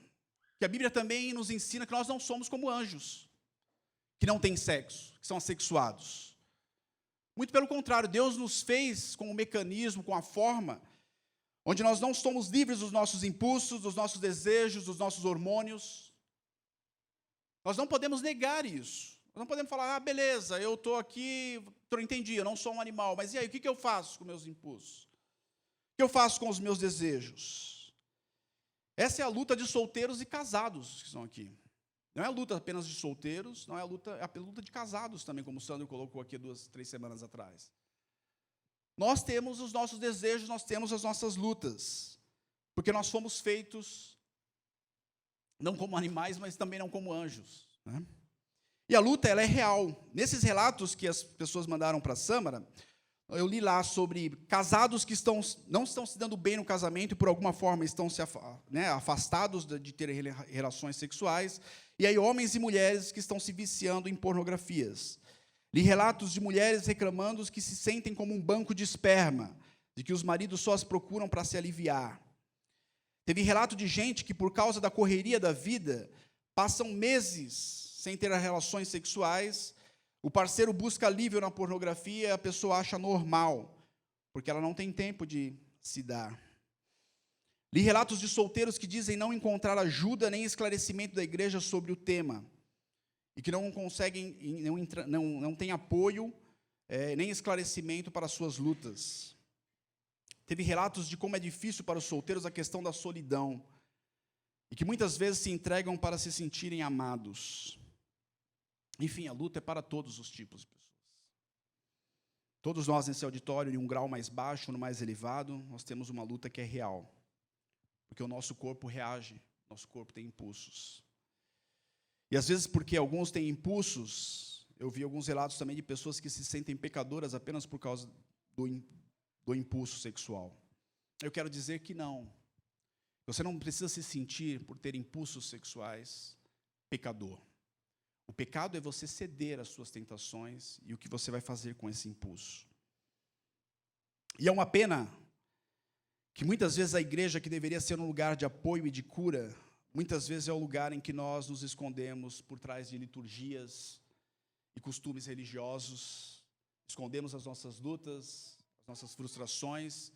que a Bíblia também nos ensina que nós não somos como anjos, que não têm sexo, que são assexuados. Muito pelo contrário, Deus nos fez com um mecanismo, com a forma, onde nós não somos livres dos nossos impulsos, dos nossos desejos, dos nossos hormônios. Nós não podemos negar isso. Nós não podemos falar, beleza, eu estou aqui, entendi, eu não sou um animal, mas e aí, o que eu faço com meus impulsos? O que eu faço com os meus desejos? Essa é a luta de solteiros e casados que estão aqui. Não é a luta apenas de solteiros, não é a luta de casados também, como o Sandro colocou aqui 2, 3 semanas atrás. Nós temos os nossos desejos, nós temos as nossas lutas, porque nós fomos feitos não como animais, mas também não como anjos, né? E a luta, ela é real. Nesses relatos que as pessoas mandaram para a Sâmara, eu li lá sobre casados que não estão se dando bem no casamento e por alguma forma estão afastados de ter relações sexuais, e aí homens e mulheres que estão se viciando em pornografias. Li relatos de mulheres reclamando que se sentem como um banco de esperma, de que os maridos só as procuram para se aliviar. Teve relato de gente que, por causa da correria da vida, passam meses sem ter relações sexuais, o parceiro busca alívio na pornografia e a pessoa acha normal, porque ela não tem tempo de se dar. Li relatos de solteiros que dizem não encontrar ajuda nem esclarecimento da igreja sobre o tema. e que não conseguem, não têm apoio, nem esclarecimento para as suas lutas. Teve relatos de como é difícil para os solteiros a questão da solidão, e que muitas vezes se entregam para se sentirem amados. Enfim, a luta é para todos os tipos de pessoas. Todos nós nesse auditório, em um grau mais baixo, no mais elevado, nós temos uma luta que é real. Porque o nosso corpo reage, nosso corpo tem impulsos. E às vezes, porque alguns têm impulsos, eu vi alguns relatos também de pessoas que se sentem pecadoras apenas por causa do impulso sexual. Eu quero dizer que não. Você não precisa se sentir, por ter impulsos sexuais, pecador. O pecado é você ceder às suas tentações e o que você vai fazer com esse impulso. E é uma pena que muitas vezes a igreja, que deveria ser um lugar de apoio e de cura, muitas vezes é o lugar em que nós nos escondemos por trás de liturgias e costumes religiosos, escondemos as nossas lutas, as nossas frustrações,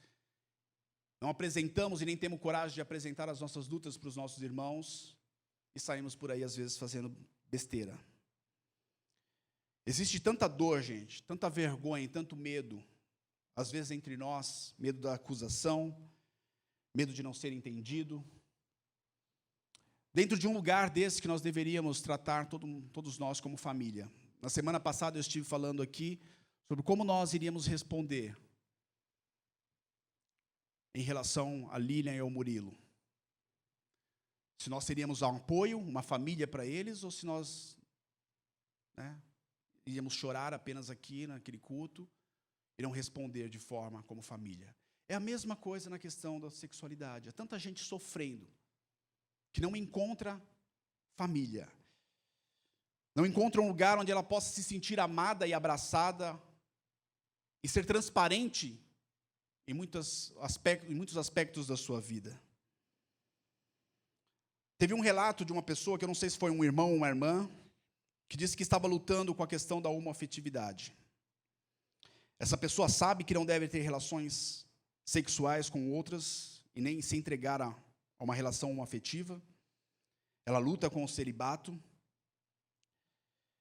não apresentamos e nem temos coragem de apresentar as nossas lutas para os nossos irmãos e saímos por aí, às vezes, fazendo besteira. Existe tanta dor, gente, tanta vergonha, tanto medo, às vezes entre nós, medo da acusação, medo de não ser entendido. Dentro de um lugar desse que nós deveríamos tratar todos nós como família. Na semana passada eu estive falando aqui sobre como nós iríamos responder em relação a Lilian e ao Murilo. Se nós teríamos um apoio, uma família para eles, ou se nós iríamos chorar apenas aqui, naquele culto, e não responder de forma como família. É a mesma coisa na questão da sexualidade. Há tanta gente sofrendo, que não encontra família. Não encontra um lugar onde ela possa se sentir amada e abraçada, e ser transparente em muitos aspectos da sua vida. Teve um relato de uma pessoa, que eu não sei se foi um irmão ou uma irmã, que disse que estava lutando com a questão da homoafetividade. Essa pessoa sabe que não deve ter relações sexuais com outras, e nem se entregar a uma relação homoafetiva. Ela luta com o celibato.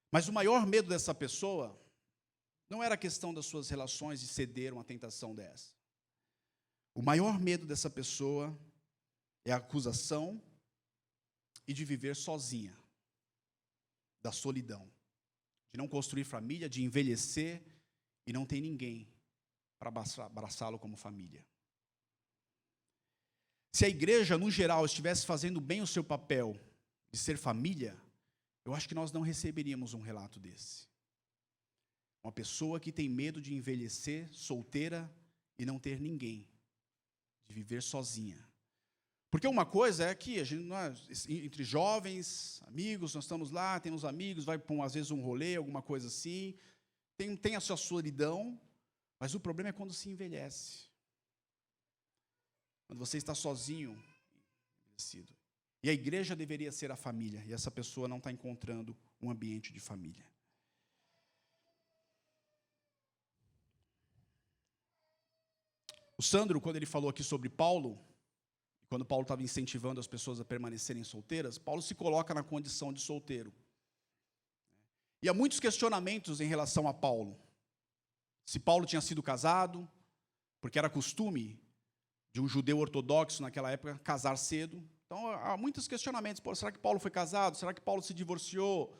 Mas o maior medo dessa pessoa não era a questão das suas relações, de ceder uma tentação dessa. O maior medo dessa pessoa é a acusação e de viver sozinha, da solidão, de não construir família, de envelhecer e não ter ninguém para abraçá-lo como família. Se a igreja, no geral, estivesse fazendo bem o seu papel de ser família, eu acho que nós não receberíamos um relato desse. Uma pessoa que tem medo de envelhecer, solteira, e não ter ninguém, de viver sozinha. Porque uma coisa é que a gente, entre jovens, amigos, nós estamos lá, temos amigos, vai para às vezes um rolê, alguma coisa assim, tem a sua solidão, mas o problema é quando se envelhece. Quando você está sozinho, envelhecido. E a igreja deveria ser a família, e essa pessoa não está encontrando um ambiente de família. O Sandro, quando ele falou aqui sobre Paulo, quando Paulo estava incentivando as pessoas a permanecerem solteiras, Paulo se coloca na condição de solteiro. E há muitos questionamentos em relação a Paulo. Se Paulo tinha sido casado, porque era costume de um judeu ortodoxo naquela época casar cedo. Então há muitos questionamentos. Será que Paulo foi casado? Será que Paulo se divorciou?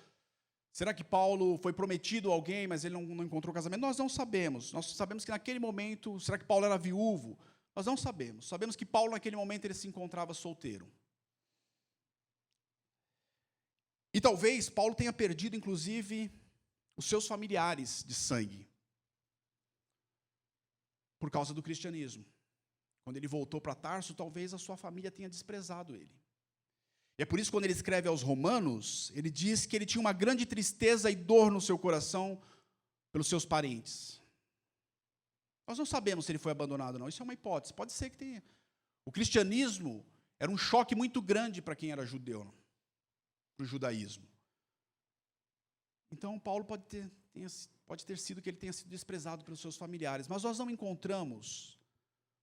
Será que Paulo foi prometido a alguém, mas ele não encontrou casamento? Nós não sabemos. Nós sabemos que naquele momento, será que Paulo era viúvo? Nós não sabemos. Sabemos que Paulo, naquele momento, ele se encontrava solteiro. E talvez Paulo tenha perdido, inclusive, os seus familiares de sangue, por causa do cristianismo. Quando ele voltou para Tarso, talvez a sua família tenha desprezado ele. E é por isso que, quando ele escreve aos Romanos, ele diz que ele tinha uma grande tristeza e dor no seu coração pelos seus parentes. Nós não sabemos se ele foi abandonado ou não, isso é uma hipótese, pode ser que tenha. O cristianismo era um choque muito grande para quem era judeu, para o judaísmo. Então, Paulo pode ter sido que ele tenha sido desprezado pelos seus familiares, mas nós não encontramos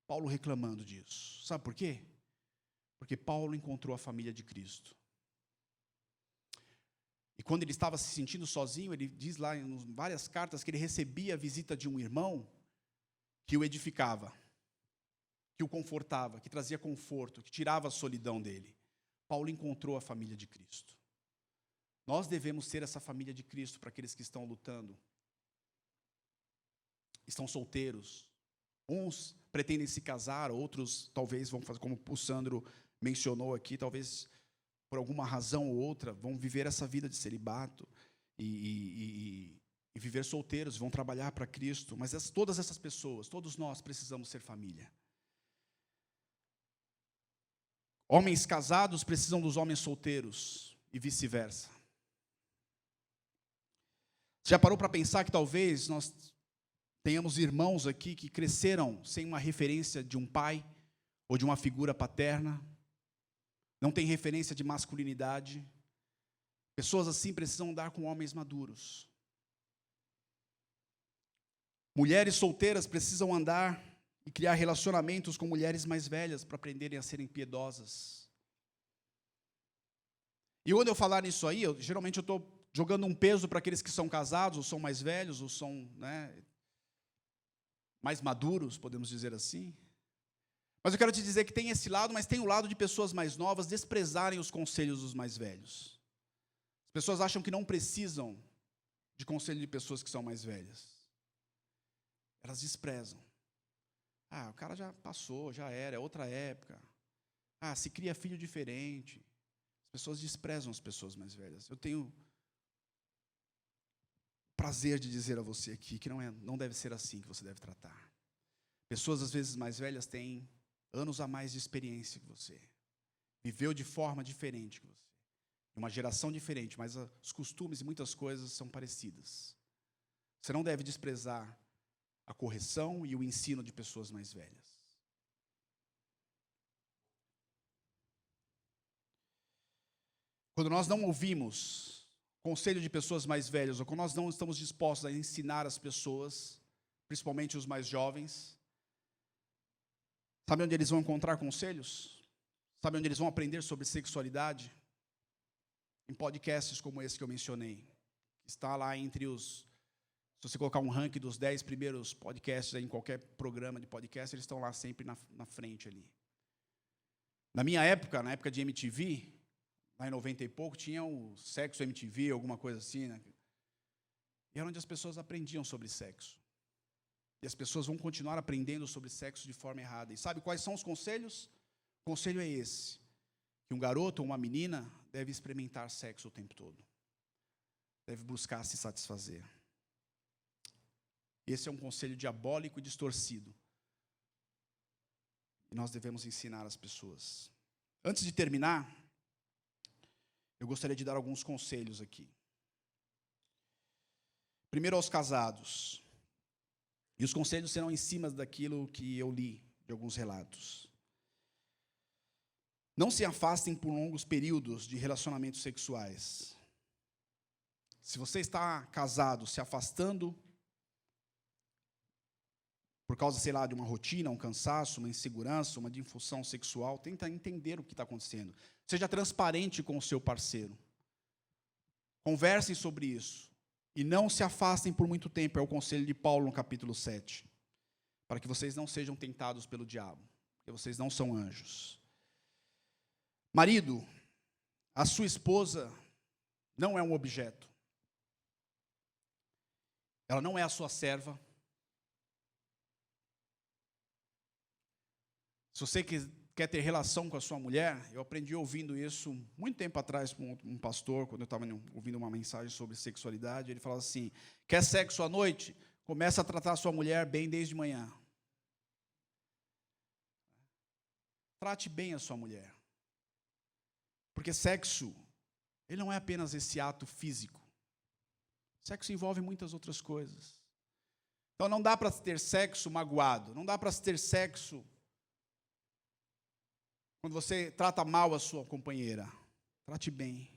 Paulo reclamando disso. Sabe por quê? Porque Paulo encontrou a família de Cristo. E quando ele estava se sentindo sozinho, ele diz lá em várias cartas que ele recebia a visita de um irmão que o edificava, que o confortava, que trazia conforto, que tirava a solidão dele. Paulo encontrou a família de Cristo. Nós devemos ser essa família de Cristo para aqueles que estão lutando, estão solteiros. Uns pretendem se casar, outros talvez vão fazer, como o Sandro mencionou aqui, talvez por alguma razão ou outra, vão viver essa vida de celibato e viver solteiros, vão trabalhar para Cristo. Mas todas essas pessoas, todos nós precisamos ser família. Homens casados precisam dos homens solteiros e vice-versa. Você já parou para pensar que talvez nós tenhamos irmãos aqui que cresceram sem uma referência de um pai ou de uma figura paterna? Não tem referência de masculinidade. Pessoas assim precisam andar com homens maduros. Mulheres solteiras precisam andar e criar relacionamentos com mulheres mais velhas para aprenderem a serem piedosas. E quando eu falar nisso aí, geralmente eu estou jogando um peso para aqueles que são casados, ou são mais velhos, ou são, mais maduros, podemos dizer assim. Mas eu quero te dizer que tem esse lado, mas tem o lado de pessoas mais novas desprezarem os conselhos dos mais velhos. As pessoas acham que não precisam de conselho de pessoas que são mais velhas. Elas desprezam. O cara já passou, já era, é outra época. Se cria filho diferente. As pessoas desprezam as pessoas mais velhas. Eu tenho prazer de dizer a você aqui que não deve ser assim que você deve tratar. Pessoas, às vezes, mais velhas têm anos a mais de experiência que você. Viveu de forma diferente que você. Uma geração diferente, mas os costumes e muitas coisas são parecidas. Você não deve desprezar a correção e o ensino de pessoas mais velhas. Quando nós não ouvimos conselho de pessoas mais velhas, ou quando nós não estamos dispostos a ensinar as pessoas, principalmente os mais jovens, sabe onde eles vão encontrar conselhos? Sabe onde eles vão aprender sobre sexualidade? Em podcasts como esse que eu mencionei. Está lá entre os... Se você colocar um ranking dos 10 primeiros podcasts aí, em qualquer programa de podcast, eles estão lá sempre na frente ali. Na minha época, na época de MTV, lá em 90 e pouco, tinha o Sexo MTV, alguma coisa assim, né? E era onde as pessoas aprendiam sobre sexo. E as pessoas vão continuar aprendendo sobre sexo de forma errada. E sabe quais são os conselhos? O conselho é esse: que um garoto ou uma menina deve experimentar sexo o tempo todo. Deve buscar se satisfazer. Esse é um conselho diabólico e distorcido. E nós devemos ensinar as pessoas. Antes de terminar, eu gostaria de dar alguns conselhos aqui. Primeiro aos casados. E os conselhos serão em cima daquilo que eu li, de alguns relatos. Não se afastem por longos períodos de relacionamentos sexuais. Se você está casado, se afastando por causa, sei lá, de uma rotina, um cansaço, uma insegurança, uma disfunção sexual, tenta entender o que está acontecendo. Seja transparente com o seu parceiro. Conversem sobre isso. E não se afastem por muito tempo, é o conselho de Paulo no capítulo 7. Para que vocês não sejam tentados pelo diabo, porque vocês não são anjos. Marido, a sua esposa não é um objeto. Ela não é a sua serva. Se você quer ter relação com a sua mulher, eu aprendi ouvindo isso muito tempo atrás com um pastor, quando eu estava ouvindo uma mensagem sobre sexualidade. Ele falava assim: quer sexo à noite? Começa a tratar a sua mulher bem desde manhã. Trate bem a sua mulher. Porque sexo, ele não é apenas esse ato físico. Sexo envolve muitas outras coisas. Então não dá para ter sexo magoado, não dá para ter sexo quando você trata mal a sua companheira. Trate bem.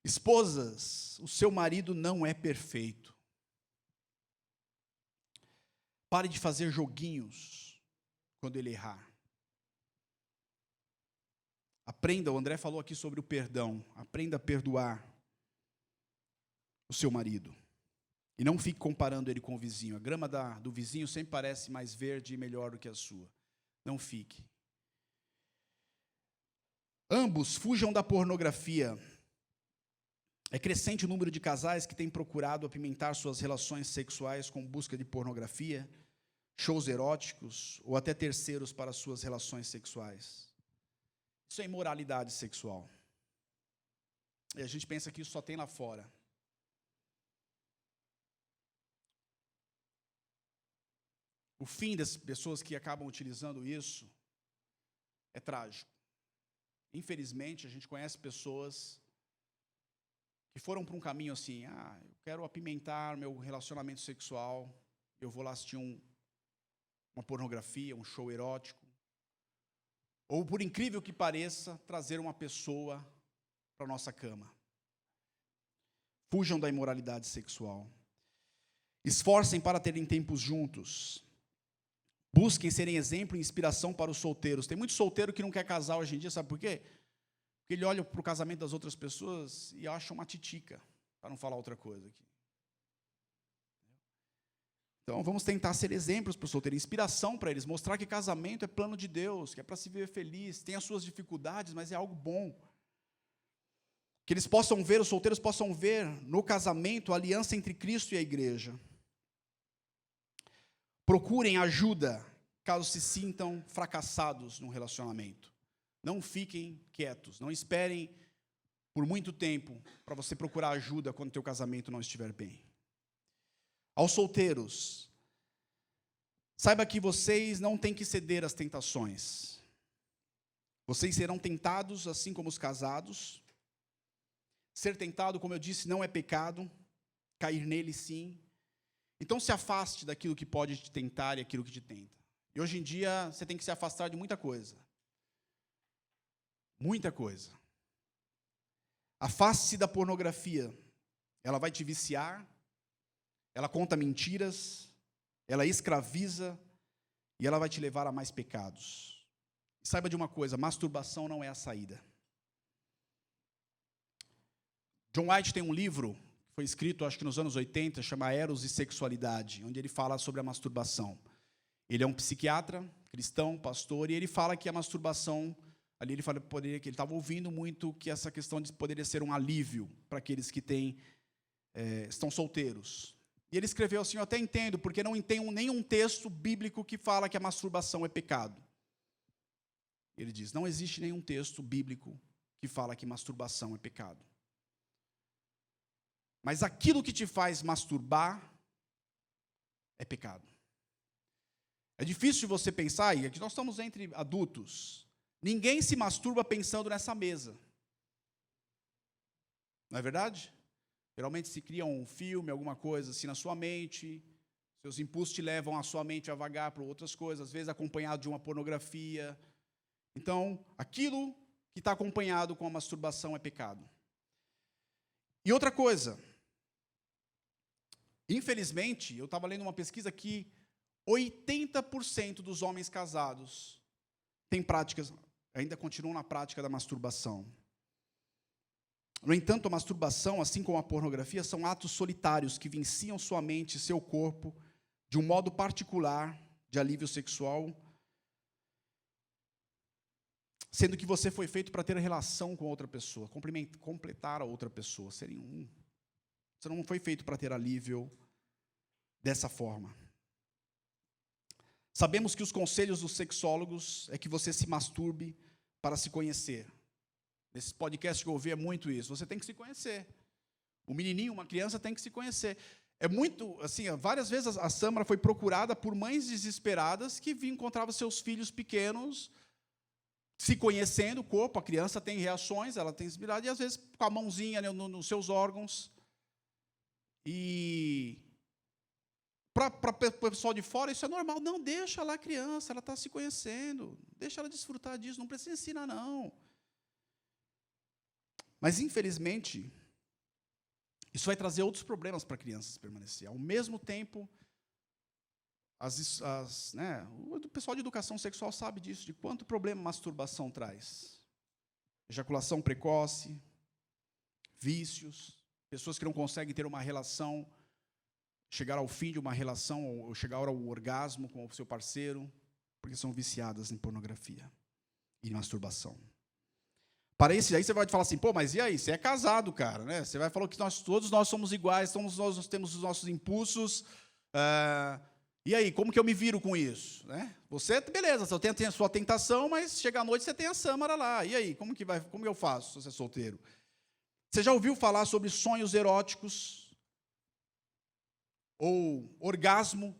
Esposas, o seu marido não é perfeito. Pare de fazer joguinhos quando ele errar. Aprenda, o André falou aqui sobre o perdão. Aprenda a perdoar. o seu marido. E não fique comparando ele com o vizinho. A grama do vizinho sempre parece mais verde e melhor do que a sua. Não fique. Ambos fujam da pornografia. É crescente o número de casais que têm procurado apimentar suas relações sexuais com busca de pornografia, shows eróticos ou até terceiros para suas relações sexuais. Isso é imoralidade sexual. E a gente pensa que isso só tem lá fora. O fim das pessoas que acabam utilizando isso é trágico. Infelizmente, a gente conhece pessoas que foram para um caminho assim, eu quero apimentar meu relacionamento sexual, eu vou lá assistir uma pornografia, um show erótico, ou, por incrível que pareça, trazer uma pessoa para a nossa cama. Fujam da imoralidade sexual. Esforcem para terem tempos juntos. Busquem serem exemplo e inspiração para os solteiros. Tem muito solteiro que não quer casar hoje em dia, sabe por quê? Porque ele olha para o casamento das outras pessoas e acha uma titica, para não falar outra coisa aqui. Então, vamos tentar ser exemplos para os solteiros, inspiração para eles, mostrar que casamento é plano de Deus, que é para se viver feliz, tem as suas dificuldades, mas é algo bom. Que eles possam ver, os solteiros possam ver no casamento a aliança entre Cristo e a igreja. Procurem ajuda caso se sintam fracassados num relacionamento. Não fiquem quietos, não esperem por muito tempo para você procurar ajuda quando o teu casamento não estiver bem. Aos solteiros, saiba que vocês não têm que ceder às tentações. Vocês serão tentados assim como os casados. Ser tentado, como eu disse, não é pecado. Cair nele, sim. Então se afaste daquilo que pode te tentar e aquilo que te tenta. E hoje em dia você tem que se afastar de muita coisa. Muita coisa. Afaste-se da pornografia. Ela vai te viciar, ela conta mentiras, ela escraviza e ela vai te levar a mais pecados. E saiba de uma coisa, masturbação não é a saída. John White tem um livro, foi escrito, acho que nos anos 80, chama Eros e Sexualidade, onde ele fala sobre a masturbação. Ele é um psiquiatra, cristão, pastor, e ele fala que a masturbação, ali ele fala que ele estava ouvindo muito que essa questão poderia ser um alívio para aqueles que estão solteiros. E ele escreveu assim, eu até entendo, porque não tem nenhum texto bíblico que fala que a masturbação é pecado. Ele diz, não existe nenhum texto bíblico que fala que masturbação é pecado. Mas aquilo que te faz masturbar é pecado. É difícil você pensar, e aqui nós estamos entre adultos, ninguém se masturba pensando nessa mesa. Não é verdade? Geralmente se cria um filme, alguma coisa assim na sua mente, seus impulsos te levam a sua mente a vagar para outras coisas, às vezes acompanhado de uma pornografia. Então, aquilo que está acompanhado com a masturbação é pecado. E outra coisa, infelizmente, eu estava lendo uma pesquisa que 80% dos homens casados têm práticas, ainda continuam na prática da masturbação. No entanto, a masturbação, assim como a pornografia, são atos solitários que viciam sua mente e seu corpo de um modo particular de alívio sexual, sendo que você foi feito para ter relação com outra pessoa, completar a outra pessoa, serem um. Você não foi feito para ter alívio dessa forma. Sabemos que os conselhos dos sexólogos é que você se masturbe para se conhecer. Nesse podcast que eu ouvi é muito isso. Você tem que se conhecer. O menininho, uma criança tem que se conhecer. É muito, assim, várias vezes a Samara foi procurada por mães desesperadas que encontravam seus filhos pequenos se conhecendo o corpo. A criança tem reações, ela tem sensibilidade, e às vezes com a mãozinha, né, nos seus órgãos. E para o pessoal de fora isso é normal. Não, deixa lá a criança, ela está se conhecendo. Deixa ela desfrutar disso, não precisa ensinar, não. Mas, infelizmente, isso vai trazer outros problemas para crianças permanecer. Ao mesmo tempo, o pessoal de educação sexual sabe disso, de quanto problema a masturbação traz. Ejaculação precoce, vícios, Pessoas que não conseguem ter uma relação, chegar ao fim de uma relação, ou chegar ao orgasmo com o seu parceiro, porque são viciadas em pornografia e em masturbação. Para esse aí você vai falar assim, pô, mas e aí? Você é casado, cara, né? Você vai falar que todos nós somos iguais, nós temos os nossos impulsos. E aí, como que eu me viro com isso? Né? Você, beleza, você tem a sua tentação, mas chega à noite você tem a sâmara lá. E aí, como que eu faço se você é solteiro? Você já ouviu falar sobre sonhos eróticos? Ou orgasmo,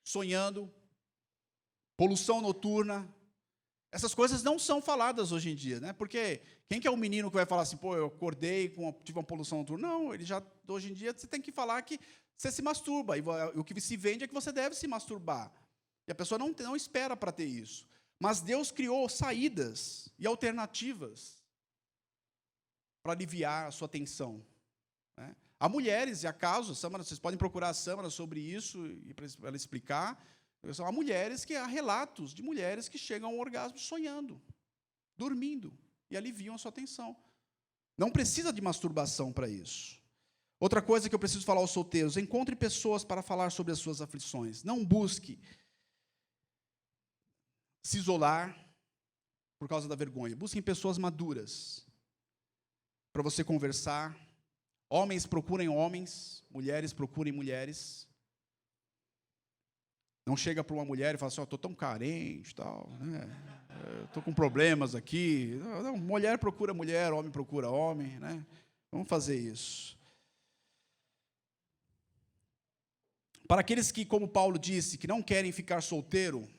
sonhando, poluição noturna? Essas coisas não são faladas hoje em dia, né? Porque quem que é o menino que vai falar assim, pô, eu acordei, tive uma poluição noturna? Não, hoje em dia você tem que falar que você se masturba, e o que se vende é que você deve se masturbar. E a pessoa não espera para ter isso. Mas Deus criou saídas e alternativas para aliviar a sua tensão. Né? Há mulheres, e há casos, vocês podem procurar a Sâmara sobre isso, para ela explicar. Há relatos de mulheres que chegam ao orgasmo sonhando, dormindo, e aliviam a sua tensão. Não precisa de masturbação para isso. Outra coisa que eu preciso falar aos solteiros, encontre pessoas para falar sobre as suas aflições. Não busque se isolar por causa da vergonha. Busquem pessoas maduras para você conversar. Homens procurem homens, mulheres procurem mulheres. Não chega para uma mulher e fala assim, estou tão carente, tal, né? Estou com problemas aqui. Não, mulher procura mulher, homem procura homem, né? Vamos fazer isso. Para aqueles que, como Paulo disse, que não querem ficar solteiro,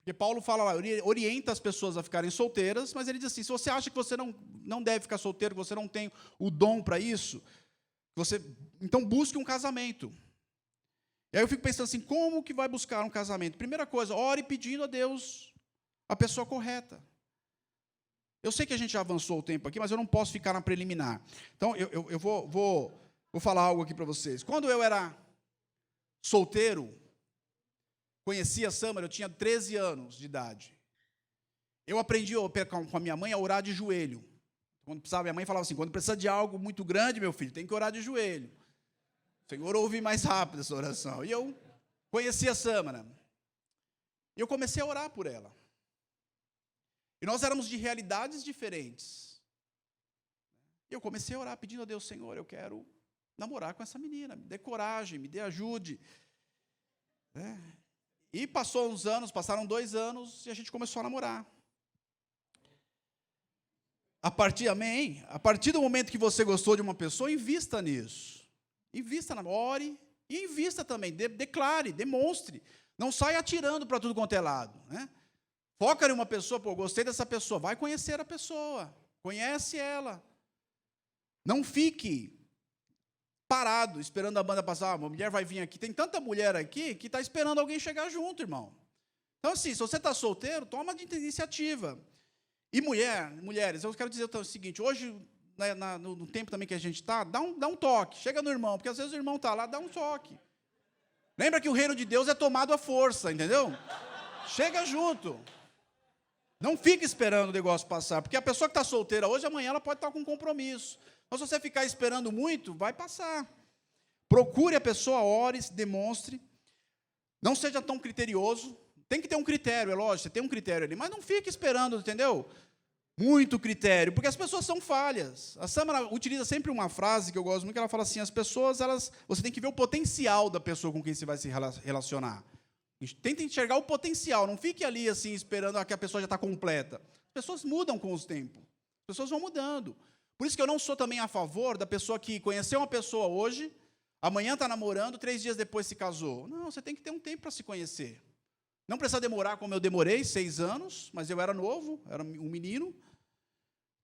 porque Paulo fala lá, orienta as pessoas a ficarem solteiras, mas ele diz assim, se você acha que você não deve ficar solteiro, que você não tem o dom para isso, então busque um casamento. E aí eu fico pensando assim, como que vai buscar um casamento? Primeira coisa, ore pedindo a Deus a pessoa correta. Eu sei que a gente já avançou o tempo aqui, mas eu não posso ficar na preliminar. Então, eu vou falar algo aqui para vocês. Quando eu era solteiro, conheci a Sâmara, eu tinha 13 anos de idade. Eu aprendi com a minha mãe a orar de joelho. Quando precisava, minha mãe falava assim, quando precisa de algo muito grande, meu filho, tem que orar de joelho. O Senhor ouve mais rápido essa oração. E eu conheci a Sâmara. E eu comecei a orar por ela. E nós éramos de realidades diferentes. E eu comecei a orar pedindo a Deus, Senhor, eu quero namorar com essa menina. Me dê coragem, me dê ajude. E passaram 2 anos e a gente começou a namorar. A partir do momento que você gostou de uma pessoa, invista nisso. Invista, ore e invista também, declare, demonstre. Não saia atirando para tudo quanto é lado. Né? Foca em uma pessoa, pô, gostei dessa pessoa, vai conhecer a pessoa, conhece ela. Não fique parado, esperando a banda passar, uma mulher vai vir aqui. Tem tanta mulher aqui que está esperando alguém chegar junto, irmão. Então, assim, se você está solteiro, toma de iniciativa. E mulheres, eu quero dizer o seguinte, hoje, no tempo também que a gente está, dá um toque, chega no irmão, porque às vezes o irmão está lá, dá um toque. Lembra que o reino de Deus é tomado à força, entendeu? Chega junto. Não fique esperando o negócio passar, porque a pessoa que está solteira hoje, amanhã ela pode estar com um compromisso. Então, se você ficar esperando muito, vai passar. Procure a pessoa, ore, demonstre. Não seja tão criterioso. Tem que ter um critério, é lógico, você tem um critério ali, mas não fique esperando, entendeu? Muito critério, porque as pessoas são falhas. A Sâmara utiliza sempre uma frase que eu gosto muito, que ela fala assim, as pessoas, você tem que ver o potencial da pessoa com quem você vai se relacionar. Tenta enxergar o potencial, não fique ali assim, esperando que a pessoa já está completa. As pessoas mudam com os tempos, as pessoas vão mudando. Por isso que eu não sou também a favor da pessoa que conheceu uma pessoa hoje, amanhã está namorando, 3 dias depois se casou. Não, você tem que ter um tempo para se conhecer. Não precisa demorar como eu demorei, 6 anos, mas eu era novo, era um menino.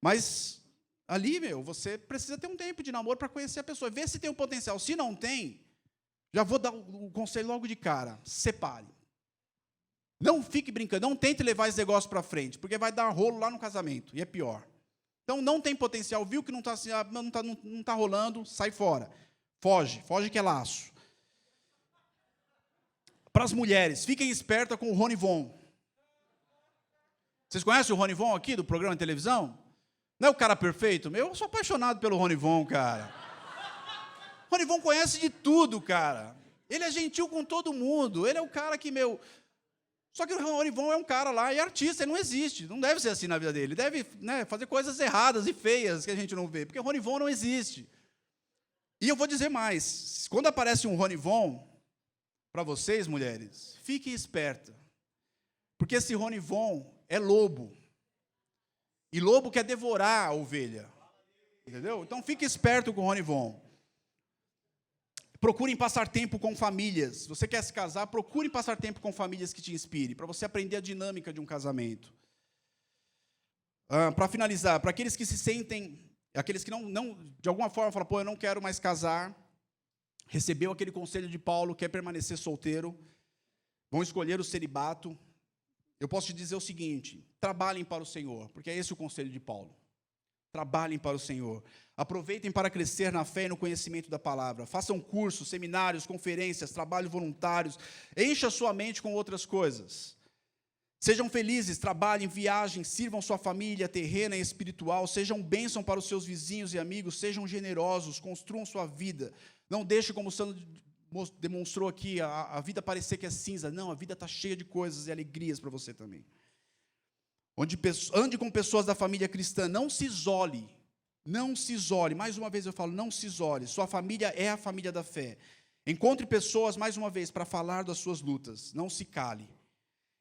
Mas ali, você precisa ter um tempo de namoro para conhecer a pessoa, ver se tem um potencial. Se não tem, já vou dar o conselho logo de cara, separe. Não fique brincando, não tente levar esse negócio para frente, porque vai dar rolo lá no casamento, e é pior. Então, não tem potencial, viu que não está rolando, sai fora. Foge que é laço. Para as mulheres, fiquem espertas com o Rony Von. Vocês conhecem o Rony Von aqui, do programa de televisão? Não é o cara perfeito? Eu sou apaixonado pelo Rony Von, cara. Ronivon conhece de tudo, cara. Ele é gentil com todo mundo. Ele é o cara que, Só que o Ronivon é um cara lá, e artista, ele não existe. Não deve ser assim na vida dele. Ele deve, fazer coisas erradas e feias que a gente não vê, porque o Ronivon não existe. E eu vou dizer mais. Quando aparece um Ronivon, para vocês, mulheres, fiquem espertas. Porque esse Ronivon é lobo. E lobo quer devorar a ovelha. Entendeu? Então fique esperto com o Ronivon. Procurem passar tempo com famílias. Se você quer se casar, procurem passar tempo com famílias que te inspirem, para você aprender a dinâmica de um casamento. Para finalizar, para aqueles que se sentem, aqueles que não de alguma forma falam, eu não quero mais casar, recebeu aquele conselho de Paulo, quer permanecer solteiro, vão escolher o celibato. Eu posso te dizer o seguinte: trabalhem para o Senhor, porque é esse o conselho de Paulo. Trabalhem para o Senhor. Aproveitem para crescer na fé e no conhecimento da palavra. Façam cursos, seminários, conferências, trabalhos voluntários. Encha sua mente com outras coisas. Sejam felizes, trabalhem, viajem, sirvam sua família terrena e espiritual. Sejam bênção para os seus vizinhos e amigos. Sejam generosos, construam sua vida. Não deixe, como o Sandro demonstrou aqui, a vida parecer que é cinza. Não, a vida está cheia de coisas e alegrias para você também. Ande com pessoas da família cristã, não se isole, mais uma vez eu falo, não se isole, sua família é a família da fé. Encontre pessoas, mais uma vez, para falar das suas lutas, não se cale.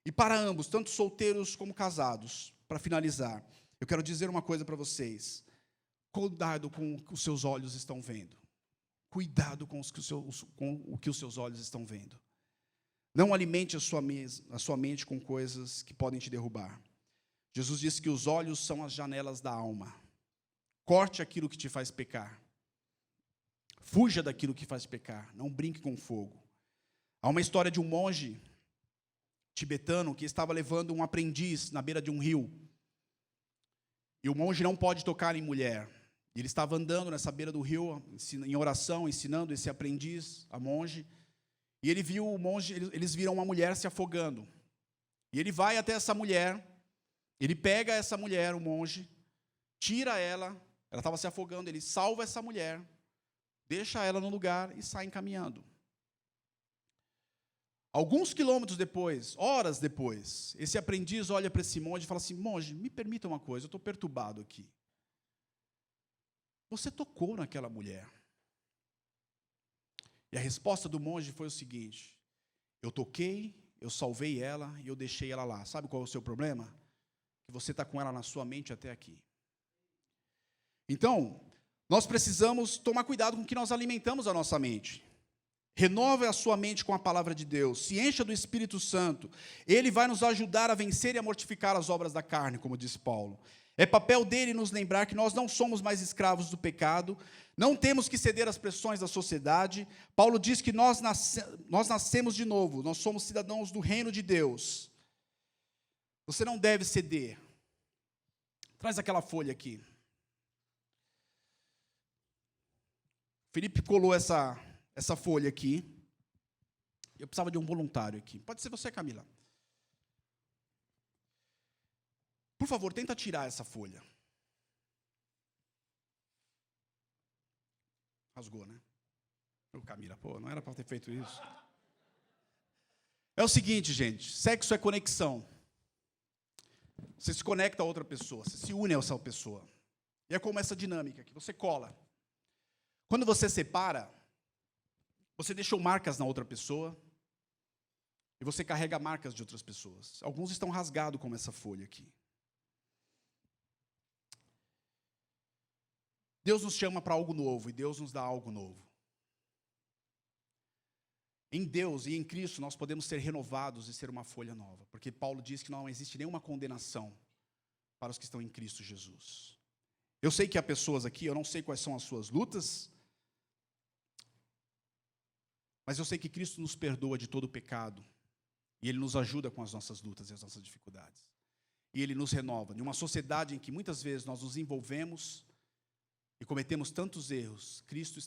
E para ambos, tanto solteiros como casados, para finalizar, eu quero dizer uma coisa para vocês: cuidado com o que os seus olhos estão vendo, cuidado com o que os seus olhos estão vendo. Não alimente a sua mente com coisas que podem te derrubar. Jesus disse que os olhos são as janelas da alma. Corte aquilo que te faz pecar. Fuja daquilo que faz pecar. Não brinque com fogo. Há uma história de um monge tibetano que estava levando um aprendiz na beira de um rio. E o monge não pode tocar em mulher. Ele estava andando nessa beira do rio, em oração, ensinando esse aprendiz, a monge. E ele viu o monge, eles viram uma mulher se afogando. E ele vai até essa mulher. Ele pega essa mulher, o monge, tira ela estava se afogando, ele salva essa mulher, deixa ela no lugar e sai caminhando. Alguns quilômetros depois, horas depois, esse aprendiz olha para esse monge e fala assim: monge, me permita uma coisa, eu estou perturbado aqui. Você tocou naquela mulher. E a resposta do monge foi o seguinte: eu toquei, eu salvei ela e eu deixei ela lá. Sabe qual é o seu problema? Que você está com ela na sua mente até aqui. Então, nós precisamos tomar cuidado com o que nós alimentamos a nossa mente. Renove a sua mente com a palavra de Deus. Se encha do Espírito Santo. Ele vai nos ajudar a vencer e a mortificar as obras da carne, como disse Paulo. É papel dele nos lembrar que nós não somos mais escravos do pecado, não temos que ceder às pressões da sociedade. Paulo diz que nós nascemos de novo, nós somos cidadãos do reino de Deus. Você não deve ceder. Traz aquela folha aqui. Felipe colou essa folha aqui. Eu precisava de um voluntário aqui. Pode ser você, Camila. Por favor, tenta tirar essa folha. Rasgou, né? Camila, não era para ter feito isso. É o seguinte, gente, sexo é conexão. Você se conecta a outra pessoa, você se une a essa pessoa. E é como essa dinâmica que você cola. Quando você separa, você deixou marcas na outra pessoa e você carrega marcas de outras pessoas. Alguns estão rasgados como essa folha aqui. Deus nos chama para algo novo e Deus nos dá algo novo. Em Deus e em Cristo nós podemos ser renovados e ser uma folha nova, porque Paulo diz que não existe nenhuma condenação para os que estão em Cristo Jesus. Eu sei que há pessoas aqui, eu não sei quais são as suas lutas, mas eu sei que Cristo nos perdoa de todo o pecado e Ele nos ajuda com as nossas lutas e as nossas dificuldades. E Ele nos renova. Em uma sociedade em que muitas vezes nós nos envolvemos e cometemos tantos erros, Cristo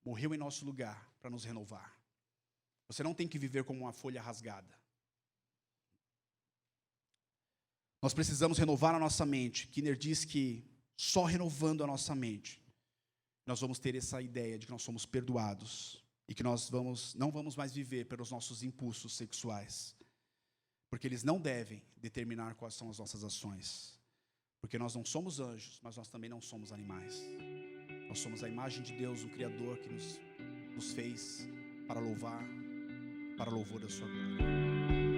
morreu em nosso lugar para nos renovar. Você não tem que viver como uma folha rasgada. Nós precisamos renovar a nossa mente. Kinner diz que só renovando a nossa mente nós vamos ter essa ideia de que nós somos perdoados e que nós não vamos mais viver pelos nossos impulsos sexuais, porque eles não devem determinar quais são as nossas ações, porque nós não somos anjos, mas nós também não somos animais. Nós somos a imagem de Deus, um Criador que nos fez para louvar, para louvor da sua glória.